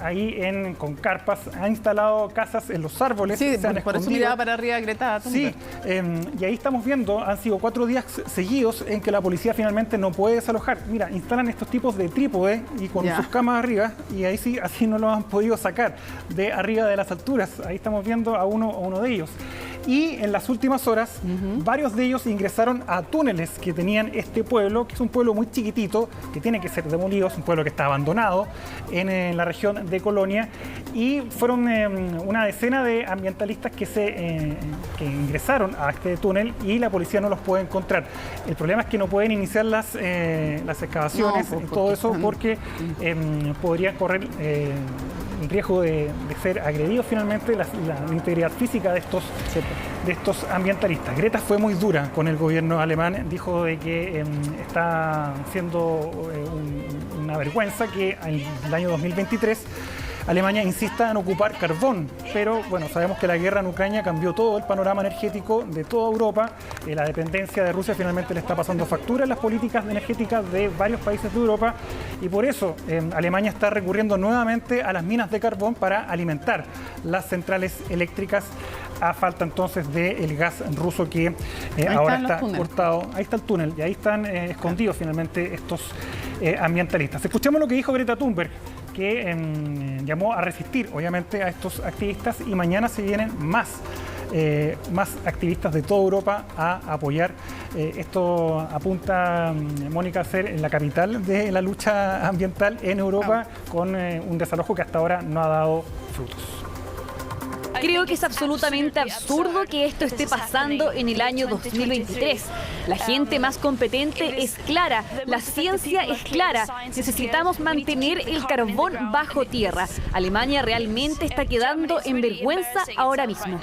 ahí con carpas, han instalado casas en los árboles. Sí, por eso miraba para arriba Greta Thunberg. Sí, y ahí estamos viendo, han sido 4 días seguidos en que la policía finalmente no puede desalojar. Mira, instalan estos tipos de trípode y con sus camas arriba, y ahí sí, así no lo han podido sacar de arriba de las alturas. Ahí estamos viendo a uno de ellos. Y en las últimas horas, varios de ellos ingresaron a túneles que tenían este pueblo, que es un pueblo muy chiquitito, que tiene que ser demolido, es un pueblo que está abandonado en la región de Colonia, y fueron una decena de ambientalistas que ingresaron a este túnel y la policía no los puede encontrar. El problema es que no pueden iniciar las excavaciones, todo eso, porque podrían correr el riesgo de ser agredidos finalmente la integridad física de estos ambientalistas. Greta fue muy dura con el gobierno alemán, dijo de que está siendo una vergüenza que en el año 2023 Alemania insista en ocupar carbón, pero bueno, sabemos que la guerra en Ucrania cambió todo el panorama energético de toda Europa. La dependencia de Rusia finalmente le está pasando factura en las políticas energéticas de varios países de Europa y por eso Alemania está recurriendo nuevamente a las minas de carbón para alimentar las centrales eléctricas a falta entonces del gas ruso que ahora está cortado. Ahí está el túnel y ahí están escondidos finalmente estos ambientalistas. Escuchemos lo que dijo Greta Thunberg, que llamó a resistir, obviamente, a estos activistas y mañana se vienen más activistas de toda Europa a apoyar. Esto apunta, Mónica, a ser en la capital de la lucha ambiental en Europa, con un desalojo que hasta ahora no ha dado frutos. Creo que es absolutamente absurdo que esto esté pasando en el año 2023. La gente más competente es clara, la ciencia es clara. Necesitamos mantener el carbón bajo tierra. Alemania realmente está quedando en vergüenza ahora mismo.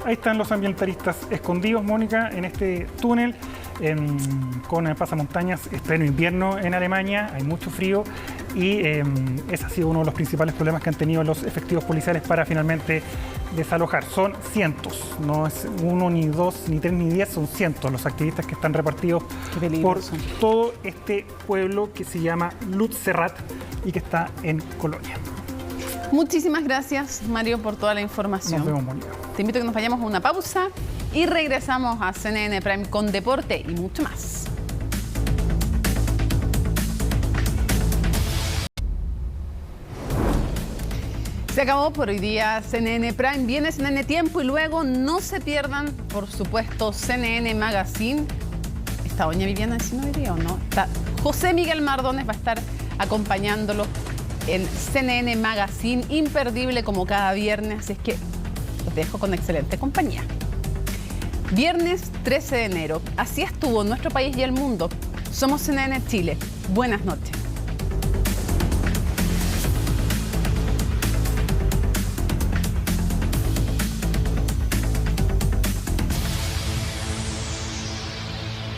Ahí están los ambientalistas escondidos, Mónica, en este túnel con pasamontañas. Es pleno invierno en Alemania, hay mucho frío y ese ha sido uno de los principales problemas que han tenido los efectivos policiales para finalmente desalojar. Son cientos, no es uno, ni dos, ni tres, ni 10, son cientos los activistas que están repartidos por todo este pueblo que se llama Lützerath y que está en Colonia. Muchísimas gracias, Mario, por toda la información. Nos vemos, Mónica. Te invito a que nos vayamos a una pausa y regresamos a CNN Prime con deporte y mucho más. Se acabó por hoy día CNN Prime. Viene CNN Tiempo y luego no se pierdan, por supuesto, CNN Magazine. ¿Está doña Viviana Encino hoy día o no? Está José Miguel Mardones, va a estar acompañándolo en CNN Magazine, imperdible como cada viernes, así es que los dejo con excelente compañía. Viernes 13 de enero, así estuvo nuestro país y el mundo. Somos CNN Chile. Buenas noches.